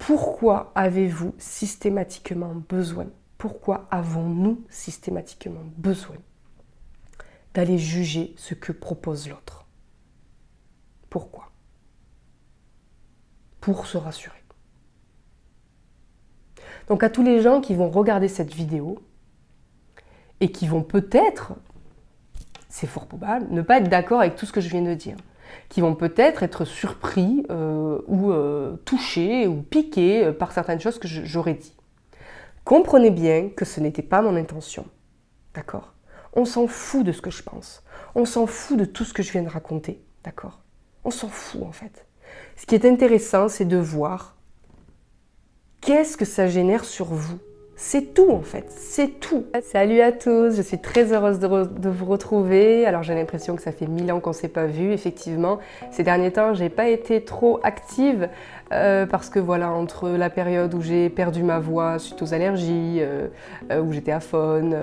Pourquoi avez-vous systématiquement besoin, pourquoi avons-nous systématiquement besoin d'aller juger ce que propose l'autre? Pourquoi? Pour se rassurer. Donc à tous les gens qui vont regarder cette vidéo et qui vont peut-être, c'est fort probable, ne pas être d'accord avec tout ce que je viens de dire, qui vont peut-être être surpris ou touchés ou piqués par certaines choses que j'aurais dit. Comprenez bien que ce n'était pas mon intention, d'accord? On s'en fout de ce que je pense, on s'en fout de tout ce que je viens de raconter, d'accord? On s'en fout en fait. Ce qui est intéressant, c'est de voir qu'est-ce que ça génère sur vous. C'est tout en fait, c'est tout. Salut à tous, je suis très heureuse de vous retrouver. Alors j'ai l'impression que ça fait 1000 ans qu'on ne s'est pas vu, effectivement. Ces derniers temps, j'ai pas été trop active parce que voilà, entre la période où j'ai perdu ma voix suite aux allergies, où j'étais aphone,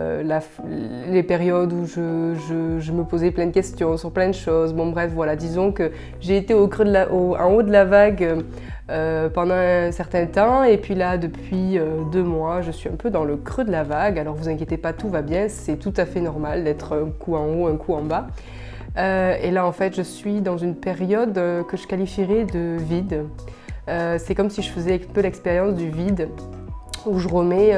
les périodes où je me posais plein de questions sur plein de choses. Bon bref, voilà, disons que j'ai été en haut de la vague pendant un certain temps, et puis là depuis 2 mois je suis un peu dans le creux de la vague. Alors vous inquiétez pas, tout va bien, c'est tout à fait normal d'être un coup en haut, un coup en bas. Et là en fait je suis dans une période que je qualifierais de vide. C'est comme si je faisais un peu l'expérience du vide, où je remets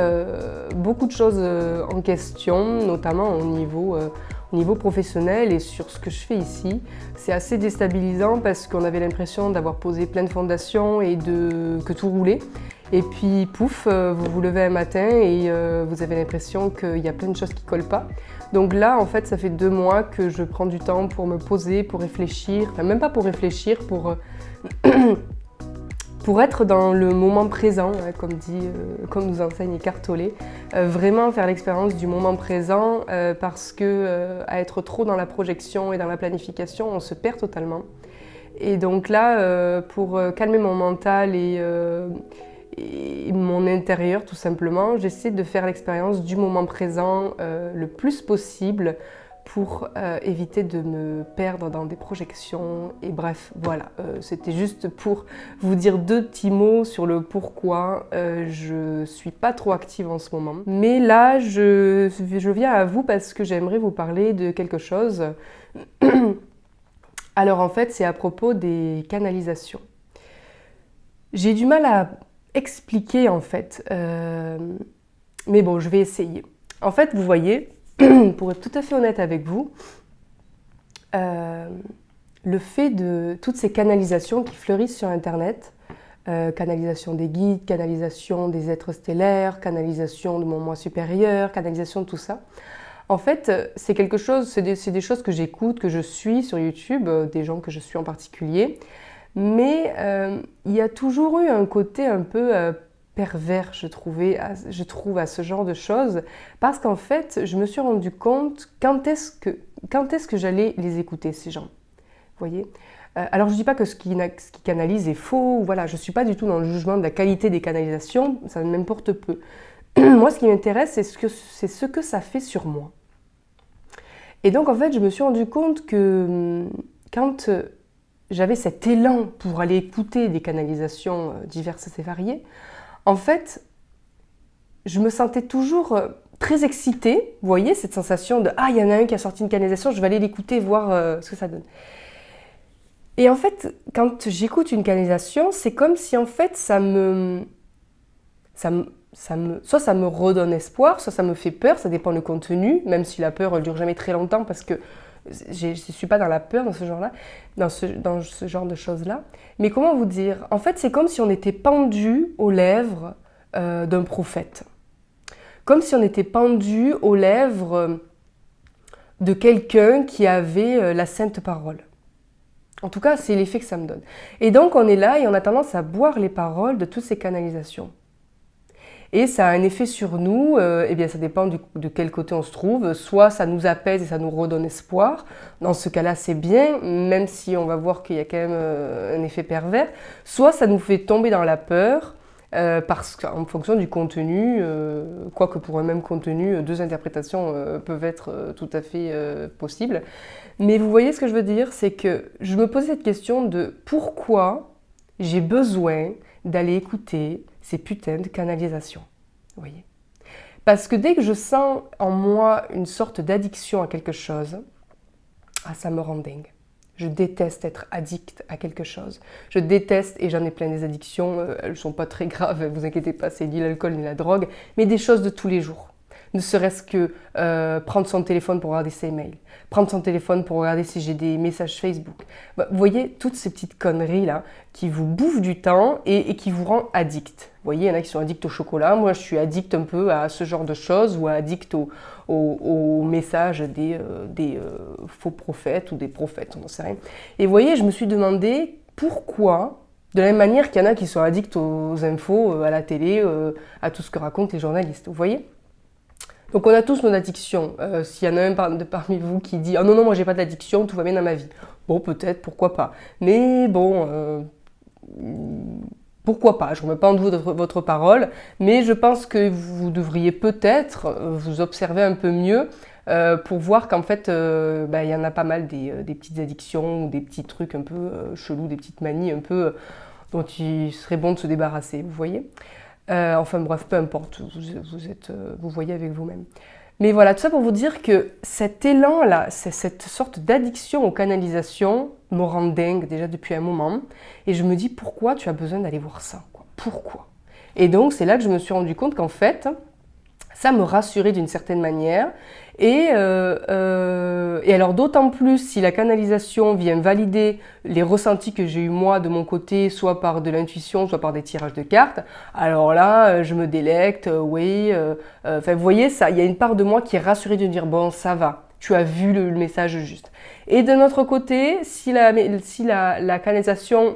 beaucoup de choses en question, notamment au niveau professionnel et sur ce que je fais ici. C'est assez déstabilisant parce qu'on avait l'impression d'avoir posé plein de fondations et que tout roulait. Et puis pouf, vous vous levez un matin et vous avez l'impression qu'il y a plein de choses qui ne collent pas. Donc là, en fait, ça fait 2 mois que je prends du temps pour me poser, pour réfléchir, enfin même pas pour réfléchir, pour être dans le moment présent, hein, comme nous enseigne Eckhart Tolle, vraiment faire l'expérience du moment présent, parce que à être trop dans la projection et dans la planification, on se perd totalement. Et donc là, pour calmer mon mental et mon intérieur tout simplement, j'essaie de faire l'expérience du moment présent le plus possible, pour éviter de me perdre dans des projections. Et bref, voilà, c'était juste pour vous dire 2 petits mots sur le pourquoi je suis pas trop active en ce moment. Mais là, je viens à vous parce que j'aimerais vous parler de quelque chose. Alors en fait, c'est à propos des canalisations. J'ai du mal à expliquer en fait, mais bon, je vais essayer. En fait, vous voyez, pour être tout à fait honnête avec vous, le fait de toutes ces canalisations qui fleurissent sur Internet, canalisation des guides, canalisation des êtres stellaires, canalisation de mon moi supérieur, canalisation de tout ça, en fait, c'est quelque chose, c'est des choses que j'écoute, que je suis sur YouTube, des gens que je suis en particulier, mais il y a toujours eu un côté un peu pervers, je trouve, à ce genre de choses, parce qu'en fait, je me suis rendu compte quand est-ce que j'allais les écouter, ces gens. Vous voyez ? Alors, je ne dis pas que ce qui canalise est faux, voilà, je ne suis pas du tout dans le jugement de la qualité des canalisations, ça m'importe peu. Moi, ce qui m'intéresse, c'est ce que ça fait sur moi. Et donc, en fait, je me suis rendu compte que quand j'avais cet élan pour aller écouter des canalisations diverses et variées, en fait, je me sentais toujours très excitée. Vous voyez, cette sensation de « Ah, il y en a un qui a sorti une canalisation, je vais aller l'écouter, voir ce que ça donne. » Et en fait, quand j'écoute une canalisation, c'est comme si en fait soit ça me redonne espoir, soit ça me fait peur, ça dépend du contenu, même si la peur ne dure jamais très longtemps parce que je ne suis pas dans la peur dans ce genre-là, dans ce genre de choses-là. Mais comment vous dire? En fait, c'est comme si on était pendu aux lèvres d'un prophète. Comme si on était pendu aux lèvres de quelqu'un qui avait la sainte parole. En tout cas, c'est l'effet que ça me donne. Et donc, on est là et on a tendance à boire les paroles de toutes ces canalisations. Et ça a un effet sur nous, eh bien ça dépend de quel côté on se trouve. Soit ça nous apaise et ça nous redonne espoir. Dans ce cas-là, c'est bien, même si on va voir qu'il y a quand même un effet pervers. Soit ça nous fait tomber dans la peur, parce qu'en fonction du contenu, quoique pour un même contenu, 2 interprétations peuvent être tout à fait possibles. Mais vous voyez ce que je veux dire, c'est que je me posais cette question de pourquoi j'ai besoin d'aller écouter ces putains de canalisations. Vous voyez? Parce que dès que je sens en moi une sorte d'addiction à quelque chose, ça me rend dingue. Je déteste être addict à quelque chose. Je déteste, et j'en ai plein des addictions, elles ne sont pas très graves, vous inquiétez pas, c'est ni l'alcool ni la drogue, mais des choses de tous les jours. Ne serait-ce que prendre son téléphone pour regarder ses mails, prendre son téléphone pour regarder si j'ai des messages Facebook. Vous voyez, toutes ces petites conneries-là qui vous bouffent du temps et qui vous rendent addict. Vous voyez, il y en a qui sont addicts au chocolat, moi je suis addict un peu à ce genre de choses ou addict aux messages des faux prophètes ou des prophètes, on n'en sait rien. Et vous voyez, je me suis demandé pourquoi, de la même manière qu'il y en a qui sont addicts aux infos, à la télé, à tout ce que racontent les journalistes. Vous voyez ? Donc on a tous nos addictions. S'il y en a un parmi vous qui dit « Ah non, non, moi j'ai pas d'addiction, tout va bien dans ma vie ». Bon, peut-être, pourquoi pas. Mais bon, pourquoi pas. Je ne remets pas en doute votre parole, mais je pense que vous devriez peut-être vous observer un peu mieux pour voir qu'en fait, il y en a pas mal des petites addictions ou des petits trucs un peu chelous, des petites manies un peu dont il serait bon de se débarrasser, vous voyez. Enfin bref, peu importe, vous voyez avec vous-même. Mais voilà, tout ça pour vous dire que cet élan-là, cette sorte d'addiction aux canalisations me rend dingue déjà depuis un moment. Et je me dis, pourquoi tu as besoin d'aller voir ça, quoi ? Pourquoi ? Et donc, c'est là que je me suis rendu compte qu'en fait, ça me rassurait d'une certaine manière. Et alors d'autant plus si la canalisation vient valider les ressentis que j'ai eu moi de mon côté, soit par de l'intuition, soit par des tirages de cartes, alors là, je me délecte, oui. Vous voyez, il y a une part de moi qui est rassurée de dire, bon, ça va, tu as vu le message juste. Et d'un autre côté, si la canalisation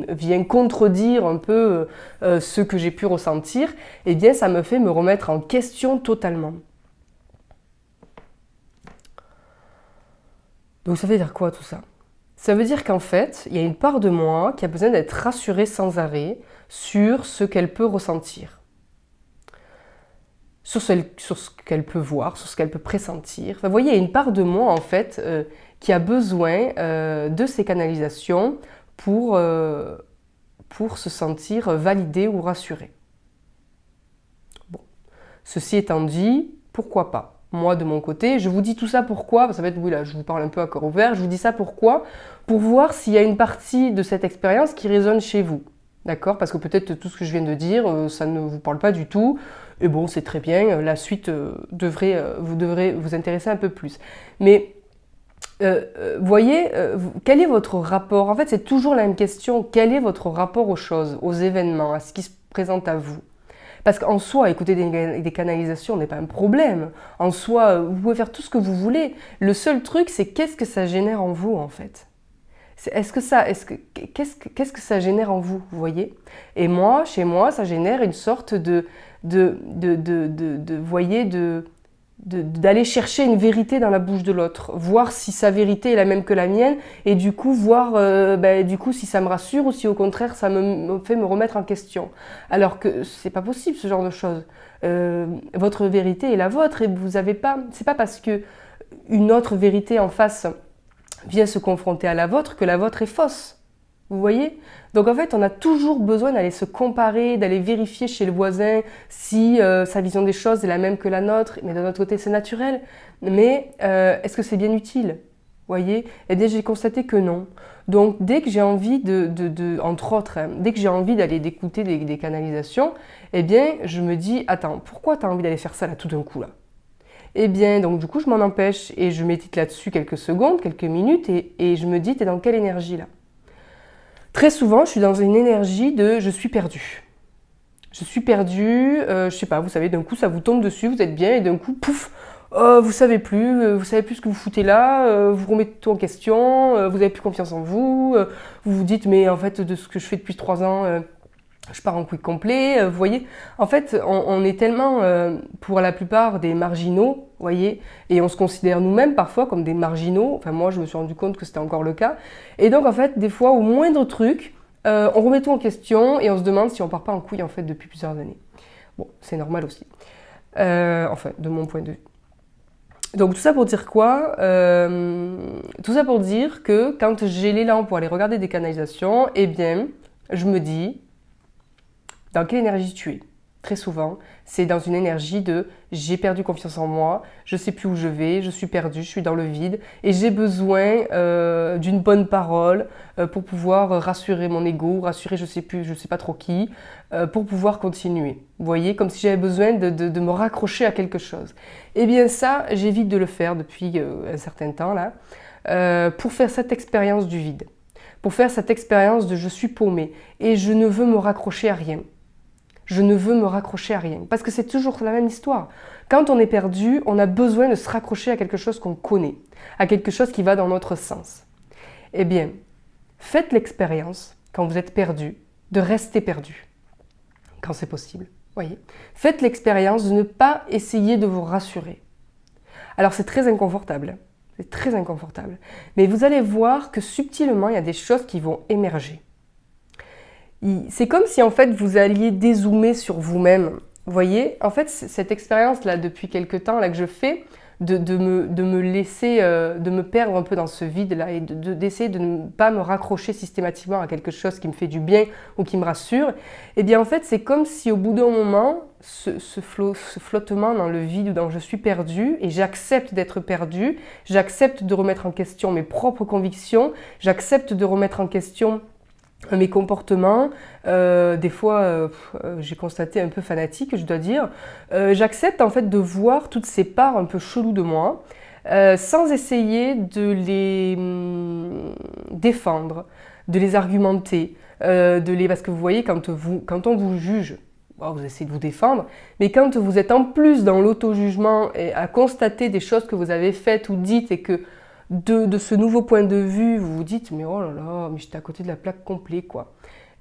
vient contredire un peu ce que j'ai pu ressentir, eh bien, ça me fait me remettre en question totalement. Donc ça veut dire quoi tout ça ? Ça veut dire qu'en fait, il y a une part de moi qui a besoin d'être rassurée sans arrêt sur ce qu'elle peut ressentir, sur ce qu'elle peut voir, sur ce qu'elle peut pressentir. Enfin, vous voyez, il y a une part de moi en fait qui a besoin de ces canalisations pour se sentir validée ou rassurée. Bon. Ceci étant dit, pourquoi pas ? Moi, de mon côté, je vous dis tout ça pourquoi ? Ça va être, oui, là, je vous parle un peu à cœur ouvert. Je vous dis ça pourquoi ? Pour voir s'il y a une partie de cette expérience qui résonne chez vous. D'accord ? Parce que peut-être tout ce que je viens de dire, ça ne vous parle pas du tout. Et bon, c'est très bien. La suite vous devrez vous intéresser un peu plus. Mais, voyez, quel est votre rapport ? En fait, c'est toujours la même question. Quel est votre rapport aux choses, aux événements, à ce qui se présente à vous ? Parce qu'en soi, écouter des canalisations n'est pas un problème. En soi, vous pouvez faire tout ce que vous voulez. Le seul truc, c'est qu'est-ce que ça génère en vous, en fait. Qu'est-ce que ça génère en vous, vous voyez ? Et moi, chez moi, ça génère une sorte d'aller chercher une vérité dans la bouche de l'autre, voir si sa vérité est la même que la mienne, et du coup voir si ça me rassure ou si au contraire ça me fait me remettre en question. Alors que c'est pas possible ce genre de choses. Votre vérité est la vôtre et vous avez pas. C'est pas parce que une autre vérité en face vient se confronter à la vôtre que la vôtre est fausse. Vous voyez ? Donc en fait, on a toujours besoin d'aller se comparer, d'aller vérifier chez le voisin si sa vision des choses est la même que la nôtre. Mais d'un autre côté, c'est naturel. Mais est-ce que c'est bien utile ? Vous voyez ? Et bien, j'ai constaté que non. Donc dès que j'ai envie entre autres, dès que j'ai envie d'écouter des canalisations, eh bien, je me dis, attends, pourquoi tu as envie d'aller faire ça là tout d'un coup là ? Eh bien, donc du coup, je m'en empêche et je médite là-dessus quelques secondes, quelques minutes et je me dis, t'es dans quelle énergie là ? Très souvent, je suis dans une énergie de « je suis perdue ». Je suis perdue, je sais pas, vous savez, d'un coup, ça vous tombe dessus, vous êtes bien, et d'un coup, pouf, vous savez plus ce que vous foutez là, vous remettez tout en question, vous n'avez plus confiance en vous, vous vous dites « mais en fait, de ce que je fais depuis 3 ans, je pars en couille complet », vous voyez. En fait, on est tellement, pour la plupart, des marginaux, vous voyez, et on se considère nous-mêmes parfois comme des marginaux. Enfin, moi, je me suis rendu compte que c'était encore le cas. Et donc, en fait, des fois, au moindre truc, on remet tout en question et on se demande si on part pas en couille, en fait, depuis plusieurs années. Bon, c'est normal aussi. Enfin, de mon point de vue. Donc, tout ça pour dire quoi ? Tout ça pour dire que quand j'ai l'élan pour aller regarder des canalisations, eh bien, je me dis, dans quelle énergie tu es? Très souvent, c'est dans une énergie de j'ai perdu confiance en moi, je ne sais plus où je vais, je suis perdue, je suis dans le vide et j'ai besoin d'une bonne parole pour pouvoir rassurer mon ego, rassurer je sais plus, je sais pas trop qui, pour pouvoir continuer. Vous voyez, comme si j'avais besoin de me raccrocher à quelque chose. Eh bien ça, j'évite de le faire depuis un certain temps là, pour faire cette expérience du vide, pour faire cette expérience de je suis paumée et je ne veux me raccrocher à rien. Je ne veux me raccrocher à rien. Parce que c'est toujours la même histoire. Quand on est perdu, on a besoin de se raccrocher à quelque chose qu'on connaît, à quelque chose qui va dans notre sens. Eh bien, faites l'expérience, quand vous êtes perdu, de rester perdu, quand c'est possible. Voyez. Faites l'expérience de ne pas essayer de vous rassurer. Alors c'est très inconfortable. C'est très inconfortable. Mais vous allez voir que subtilement, il y a des choses qui vont émerger. C'est comme si en fait vous alliez dézoomer sur vous-même. Vous voyez, en fait, cette expérience-là, depuis quelque temps là, que je fais, de me laisser, de me perdre un peu dans ce vide-là et d'essayer de ne pas me raccrocher systématiquement à quelque chose qui me fait du bien ou qui me rassure, eh bien en fait, c'est comme si au bout d'un moment, ce flottement dans le vide où dans je suis perdue et j'accepte d'être perdue, j'accepte de remettre en question mes propres convictions, j'accepte de remettre en question mes comportements, des fois j'ai constaté un peu fanatique, je dois dire. J'accepte en fait de voir toutes ces parts un peu cheloues de moi, sans essayer de les défendre, de les argumenter, parce que vous voyez, quand on vous juge, bon, vous essayez de vous défendre, mais quand vous êtes en plus dans l'auto-jugement et à constater des choses que vous avez faites ou dites et que de ce nouveau point de vue, vous vous dites mais oh là là, mais j'étais à côté de la plaque complet quoi.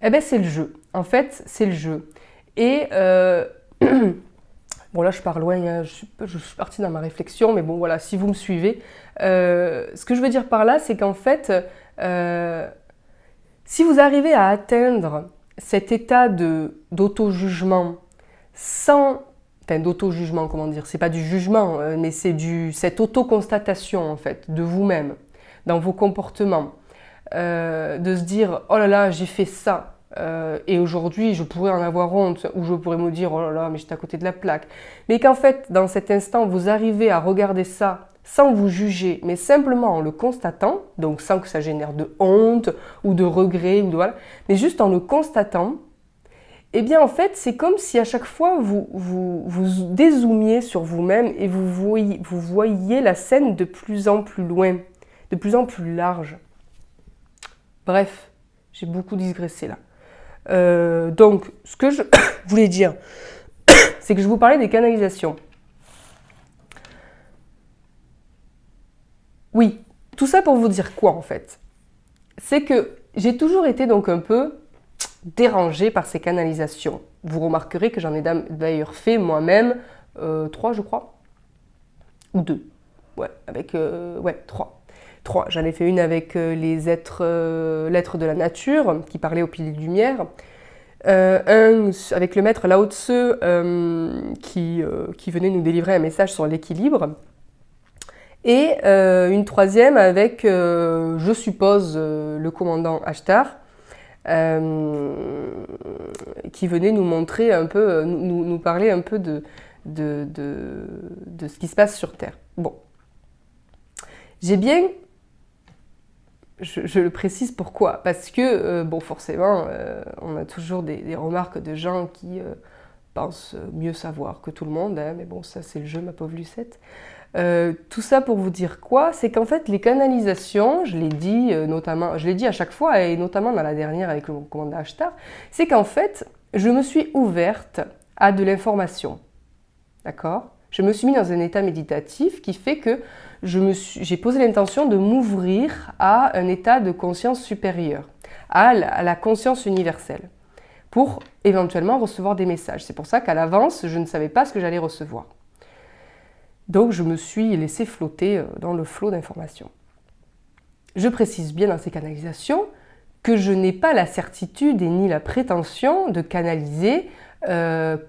Eh bien c'est le jeu, en fait c'est le jeu. Et bon là je pars loin, hein. Je suis partie dans ma réflexion, mais bon voilà, si vous me suivez, ce que je veux dire par là c'est qu'en fait, si vous arrivez à atteindre cet état d'auto-jugement sans... Enfin, d'auto-jugement, comment dire, c'est pas du jugement, mais c'est cette auto-constatation en fait, de vous-même, dans vos comportements, de se dire oh là là, j'ai fait ça, et aujourd'hui je pourrais en avoir honte, ou je pourrais me dire oh là là, mais j'étais à côté de la plaque. Mais qu'en fait, dans cet instant, vous arrivez à regarder ça sans vous juger, mais simplement en le constatant, donc sans que ça génère de honte ou de regret, ou de, voilà, mais juste en le constatant. Eh bien, en fait, c'est comme si à chaque fois vous dézoomiez sur vous-même et vous voyiez la scène de plus en plus loin, de plus en plus large. Bref, j'ai beaucoup digressé là. Donc, ce que je voulais dire, c'est que je vous parlais des canalisations. Oui, tout ça pour vous dire quoi en fait? C'est que j'ai toujours été donc un peu dérangée par ces canalisations. Vous remarquerez que j'en ai d'ailleurs fait moi-même 3 je crois, ou 2. Ouais, avec ouais, 3. J'en ai fait une avec les l'être de la nature qui parlait aux piliers de lumière. Un avec le maître Lao Tse qui venait nous délivrer un message sur l'équilibre. Et une troisième avec, je suppose, le commandant Ashtar, qui venait nous montrer un peu, nous parler un peu de ce qui se passe sur Terre. Bon. J'ai bien... Je le précise pourquoi. Parce que, bon, forcément, on a toujours des remarques de gens qui pensent mieux savoir que tout le monde, hein, mais bon, ça c'est le jeu, ma pauvre Lucette. Tout ça pour vous dire quoi? C'est qu'en fait, les canalisations, je l'ai dit notamment, je l'ai dit à chaque fois, et notamment dans la dernière avec le commandant Ashtar, c'est qu'en fait, je me suis ouverte à de l'information. D'accord? Je me suis mis dans un état méditatif qui fait que j'ai posé l'intention de m'ouvrir à un état de conscience supérieure, à la conscience universelle, pour éventuellement recevoir des messages. C'est pour ça qu'à l'avance, je ne savais pas ce que j'allais recevoir. Donc je me suis laissée flotter dans le flot d'informations. Je précise bien dans ces canalisations que je n'ai pas la certitude et ni la prétention de canaliser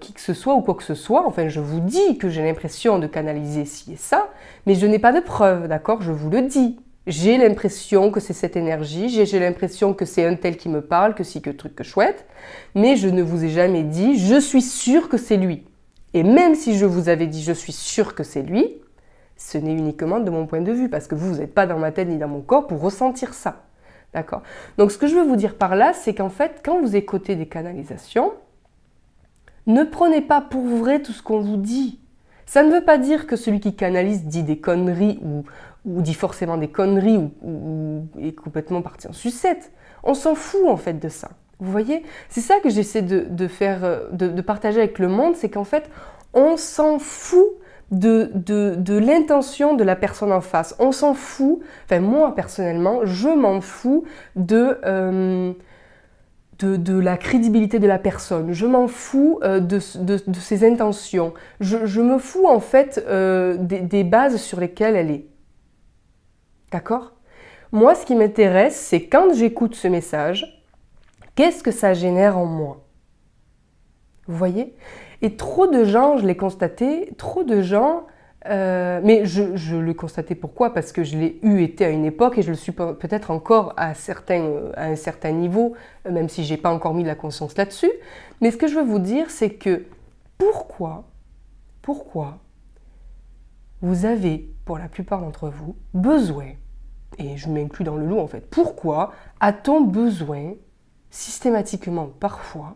qui que ce soit ou quoi que ce soit. Enfin, je vous dis que j'ai l'impression de canaliser ci et ça, mais je n'ai pas de preuves, d'accord? Je vous le dis. J'ai l'impression que c'est cette énergie, j'ai l'impression que c'est un tel qui me parle, que si, que truc, que chouette, mais je ne vous ai jamais dit, je suis sûre que c'est lui. Et même si je vous avais dit, je suis sûre que c'est lui, ce n'est uniquement de mon point de vue, parce que vous n'êtes pas dans ma tête ni dans mon corps pour ressentir ça. D'accord ? Donc ce que je veux vous dire par là, c'est qu'en fait, quand vous écoutez des canalisations, ne prenez pas pour vrai tout ce qu'on vous dit. Ça ne veut pas dire que celui qui canalise dit des conneries ou dit forcément des conneries ou est complètement parti en sucette. On s'en fout en fait de ça. Vous voyez ? C'est ça que j'essaie de partager avec le monde, c'est qu'en fait, on s'en fout de l'intention de la personne en face. On s'en fout, enfin moi personnellement, je m'en fous de la crédibilité de la personne. Je m'en fous de ses intentions. Je me fous en fait des bases sur lesquelles elle est. D'accord ? Moi, ce qui m'intéresse, c'est quand j'écoute ce message, qu'est-ce que ça génère en moi ? Vous voyez ? Et trop de gens, je l'ai constaté, trop de gens, mais je l'ai constaté pourquoi ? Parce que je l'ai été à une époque et je le suis peut-être encore à un certain niveau, même si je n'ai pas encore mis de la conscience là-dessus. Mais ce que je veux vous dire, c'est que pourquoi vous avez, pour la plupart d'entre vous, besoin, et je m'inclus dans le lot en fait, pourquoi a-t-on besoin, systématiquement parfois,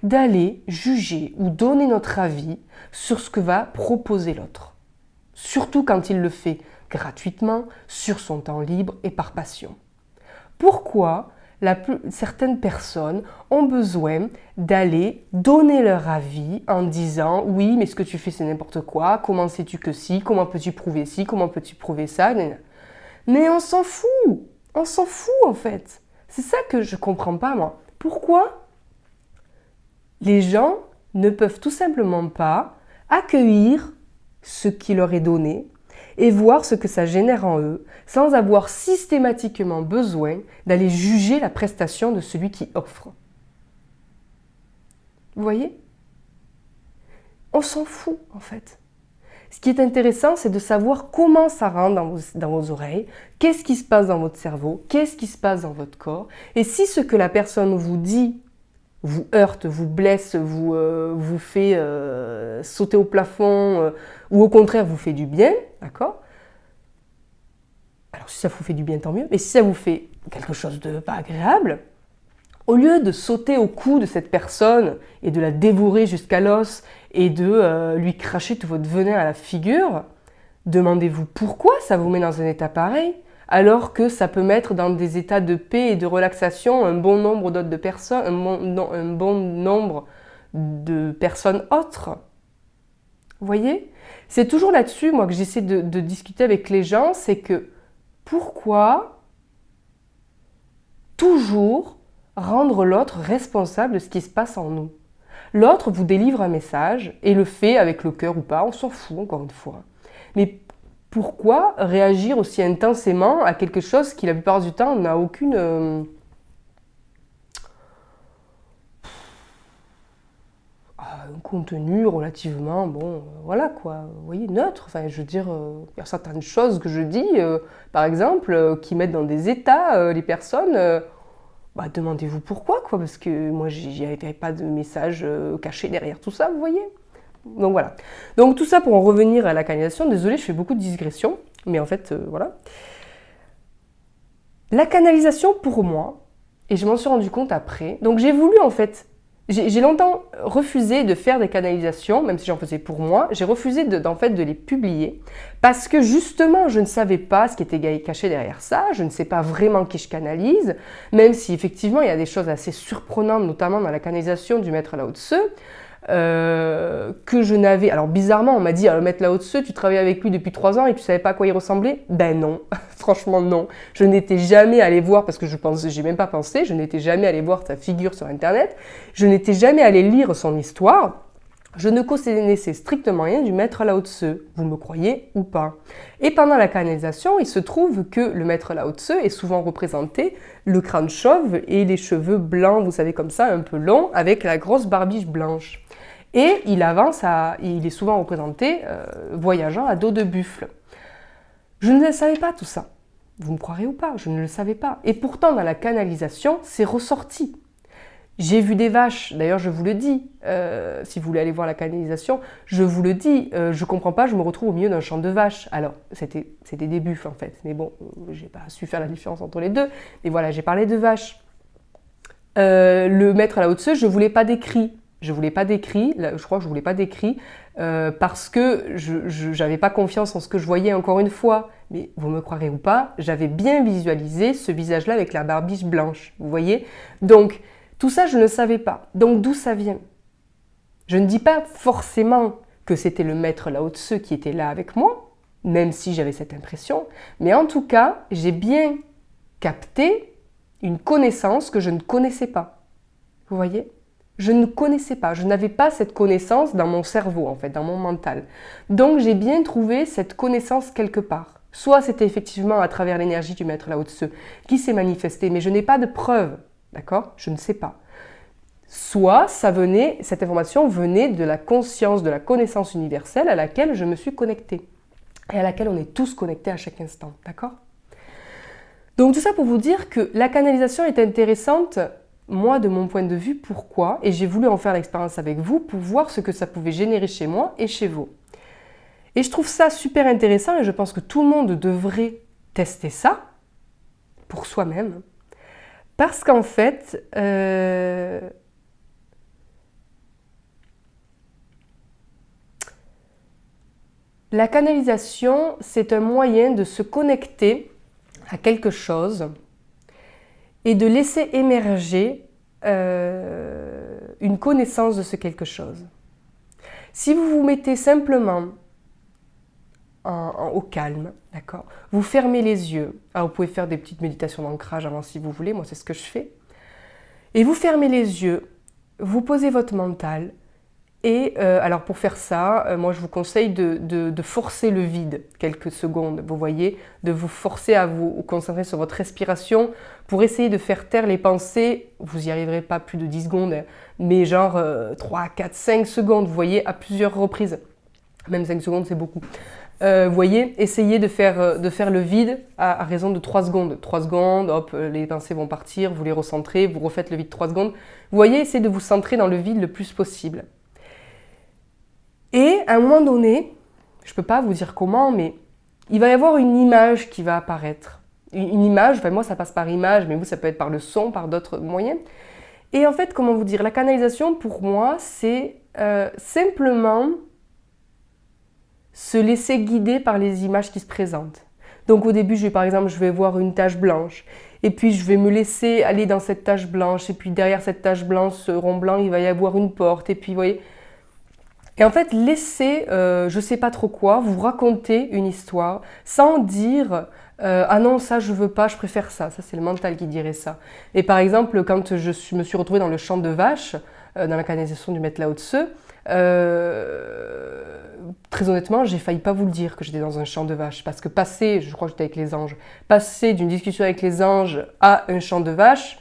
d'aller juger ou donner notre avis sur ce que va proposer l'autre. Surtout quand il le fait gratuitement, sur son temps libre et par passion. Pourquoi certaines personnes ont besoin d'aller donner leur avis en disant « Oui, mais ce que tu fais c'est n'importe quoi, comment sais-tu que si, comment peux-tu prouver ci, comment peux-tu prouver ça ?» Mais on s'en fout en fait. C'est ça que je comprends pas moi. Pourquoi les gens ne peuvent tout simplement pas accueillir ce qui leur est donné et voir ce que ça génère en eux, sans avoir systématiquement besoin d'aller juger la prestation de celui qui offre. Vous voyez ? On s'en fout en fait. Ce qui est intéressant, c'est de savoir comment ça rentre dans vos oreilles, qu'est-ce qui se passe dans votre cerveau, qu'est-ce qui se passe dans votre corps, et si ce que la personne vous dit vous heurte, vous blesse, vous fait sauter au plafond, ou au contraire vous fait du bien, d'accord ? Alors si ça vous fait du bien, tant mieux, mais si ça vous fait quelque chose de pas agréable, au lieu de sauter au cou de cette personne et de la dévorer jusqu'à l'os et de lui cracher tout votre venin à la figure, demandez-vous pourquoi ça vous met dans un état pareil, alors que ça peut mettre dans des états de paix et de relaxation un bon nombre d'autres personnes, un bon nombre de personnes autres. Vous voyez ? C'est toujours là-dessus, moi, que j'essaie de discuter avec les gens, c'est que pourquoi toujours rendre l'autre responsable de ce qui se passe en nous ? L'autre vous délivre un message et le fait avec le cœur ou pas, on s'en fout encore une fois. Mais pourquoi réagir aussi intensément à quelque chose qui la plupart du temps n'a aucune un contenu relativement, bon, voilà quoi, vous voyez, neutre. Enfin, je veux dire, il y a certaines choses que je dis, par exemple, qui mettent dans des états les personnes. Demandez-vous pourquoi, quoi, parce que moi, j'y avais pas de message caché derrière tout ça, vous voyez. Donc voilà. Donc tout ça pour en revenir à la canalisation. Désolée, je fais beaucoup de digressions, mais en fait, voilà. La canalisation pour moi, et je m'en suis rendu compte après, donc j'ai voulu en fait, j'ai longtemps refusé de faire des canalisations, même si j'en faisais pour moi, j'ai refusé de les publier, parce que justement, je ne savais pas ce qui était caché derrière ça, je ne sais pas vraiment qui je canalise, même si effectivement, il y a des choses assez surprenantes, notamment dans la canalisation du maître Lao Tse, que je n'avais... Alors bizarrement, on m'a dit, le maître Lao Tse, tu travaillais avec lui depuis 3 ans et tu savais pas à quoi il ressemblait ? Ben non, franchement non. Je n'étais jamais allée voir, parce que j'ai même pas pensé, je n'étais jamais allée voir sa figure sur internet, je n'étais jamais allée lire son histoire, je ne connaissais strictement rien du maître Lao Tse, vous me croyez ou pas. Et pendant la canalisation, il se trouve que le maître Lao Tse est souvent représenté, le crâne chauve et les cheveux blancs, vous savez comme ça, un peu longs, avec la grosse barbiche blanche. Et il est souvent représenté voyageant à dos de buffle. Je ne savais pas tout ça. Vous me croirez ou pas, je ne le savais pas. Et pourtant, dans la canalisation, c'est ressorti. J'ai vu des vaches, d'ailleurs je vous le dis, si vous voulez aller voir la canalisation, je vous le dis, je comprends pas, je me retrouve au milieu d'un champ de vaches. Alors, c'était des débuts en fait, mais bon, j'ai pas su faire la différence entre les deux. Et voilà, j'ai parlé de vaches. Le maître à la haute-seu, je voulais pas d'écrit. Je voulais pas d'écrit, je crois que je voulais pas d'écrit, parce que je n'avais pas confiance en ce que je voyais encore une fois. Mais vous me croirez ou pas, j'avais bien visualisé ce visage-là avec la barbiche blanche, vous voyez. Donc, tout ça, je ne savais pas. Donc, d'où ça vient? Je ne dis pas forcément que c'était le maître là haut-seu qui était là avec moi, même si j'avais cette impression, mais en tout cas, j'ai bien capté une connaissance que je ne connaissais pas. Vous voyez? Je ne connaissais pas, je n'avais pas cette connaissance dans mon cerveau, en fait, dans mon mental. Donc, j'ai bien trouvé cette connaissance quelque part. Soit c'était effectivement à travers l'énergie du maître là haut-seu qui s'est manifestée, mais je n'ai pas de preuve. D'accord? Je ne sais pas. Soit cette information venait de la conscience, de la connaissance universelle à laquelle je me suis connectée. Et à laquelle on est tous connectés à chaque instant. D'accord? Donc tout ça pour vous dire que la canalisation est intéressante, moi de mon point de vue, pourquoi? Et j'ai voulu en faire l'expérience avec vous pour voir ce que ça pouvait générer chez moi et chez vous. Et je trouve ça super intéressant et je pense que tout le monde devrait tester ça pour soi-même. Parce qu'en fait, la canalisation, c'est un moyen de se connecter à quelque chose et de laisser émerger une connaissance de ce quelque chose. Si vous vous mettez simplement au calme, d'accord, vous fermez les yeux. Alors vous pouvez faire des petites méditations d'ancrage avant si vous voulez, moi c'est ce que je fais. Et vous fermez les yeux, vous posez votre mental. Et alors pour faire ça, moi je vous conseille de forcer le vide quelques secondes, vous voyez, de vous forcer à vous concentrer sur votre respiration pour essayer de faire taire les pensées. Vous n'y arriverez pas plus de 10 secondes, mais genre 3, 4, 5 secondes, vous voyez, à plusieurs reprises. Même 5 secondes c'est beaucoup. Vous voyez, essayez de faire le vide à raison de 3 secondes. 3 secondes, hop, les pensées vont partir, vous les recentrez, vous refaites le vide 3 secondes. Vous voyez, essayez de vous centrer dans le vide le plus possible. Et à un moment donné, je ne peux pas vous dire comment, mais il va y avoir une image qui va apparaître. Une image, enfin moi ça passe par image, mais vous ça peut être par le son, par d'autres moyens. Et en fait, comment vous dire, la canalisation pour moi, c'est simplement se laisser guider par les images qui se présentent. Donc au début, par exemple, je vais voir une tache blanche, et puis je vais me laisser aller dans cette tache blanche, et puis derrière cette tache blanche, ce rond blanc, il va y avoir une porte, et puis vous voyez. Et en fait, laissez, je ne sais pas trop quoi, vous raconter une histoire sans dire ah non, ça je veux pas, je préfère ça. Ça, c'est le mental qui dirait ça. Et par exemple, quand me suis retrouvée dans le champ de vaches, dans la canalisation du maître là haut-seu, très honnêtement, j'ai failli pas vous le dire que j'étais dans un champ de vaches. Parce que passer, je crois que j'étais avec les anges, passer d'une discussion avec les anges à un champ de vaches,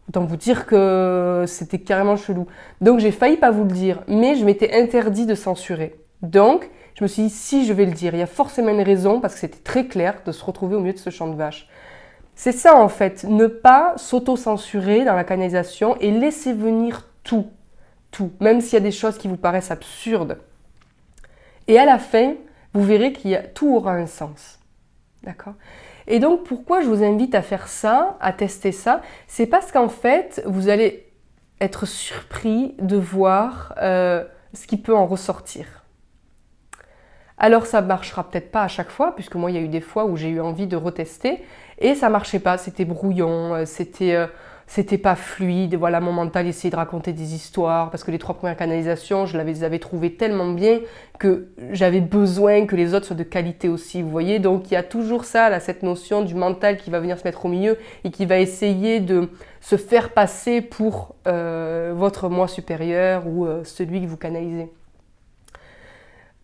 autant vous dire que c'était carrément chelou. Donc j'ai failli pas vous le dire, mais je m'étais interdit de censurer. Donc je me suis dit, si je vais le dire, il y a forcément une raison, parce que c'était très clair de se retrouver au milieu de ce champ de vaches. C'est ça en fait, ne pas s'auto-censurer dans la canalisation et laisser venir tout, même s'il y a des choses qui vous paraissent absurdes. Et à la fin, vous verrez tout aura un sens. D'accord ? Et donc, pourquoi je vous invite à faire ça, à tester ça? C'est parce qu'en fait, vous allez être surpris de voir ce qui peut en ressortir. Alors, ça ne marchera peut-être pas à chaque fois, puisque moi, il y a eu des fois où j'ai eu envie de retester, et ça ne marchait pas, c'était brouillon, c'était pas fluide. Voilà, mon mental essayait de raconter des histoires, parce que les 3 premières canalisations, je les avais trouvées tellement bien que j'avais besoin que les autres soient de qualité aussi, vous voyez. Donc il y a toujours ça, là, cette notion du mental qui va venir se mettre au milieu et qui va essayer de se faire passer pour votre moi supérieur ou celui que vous canalisez.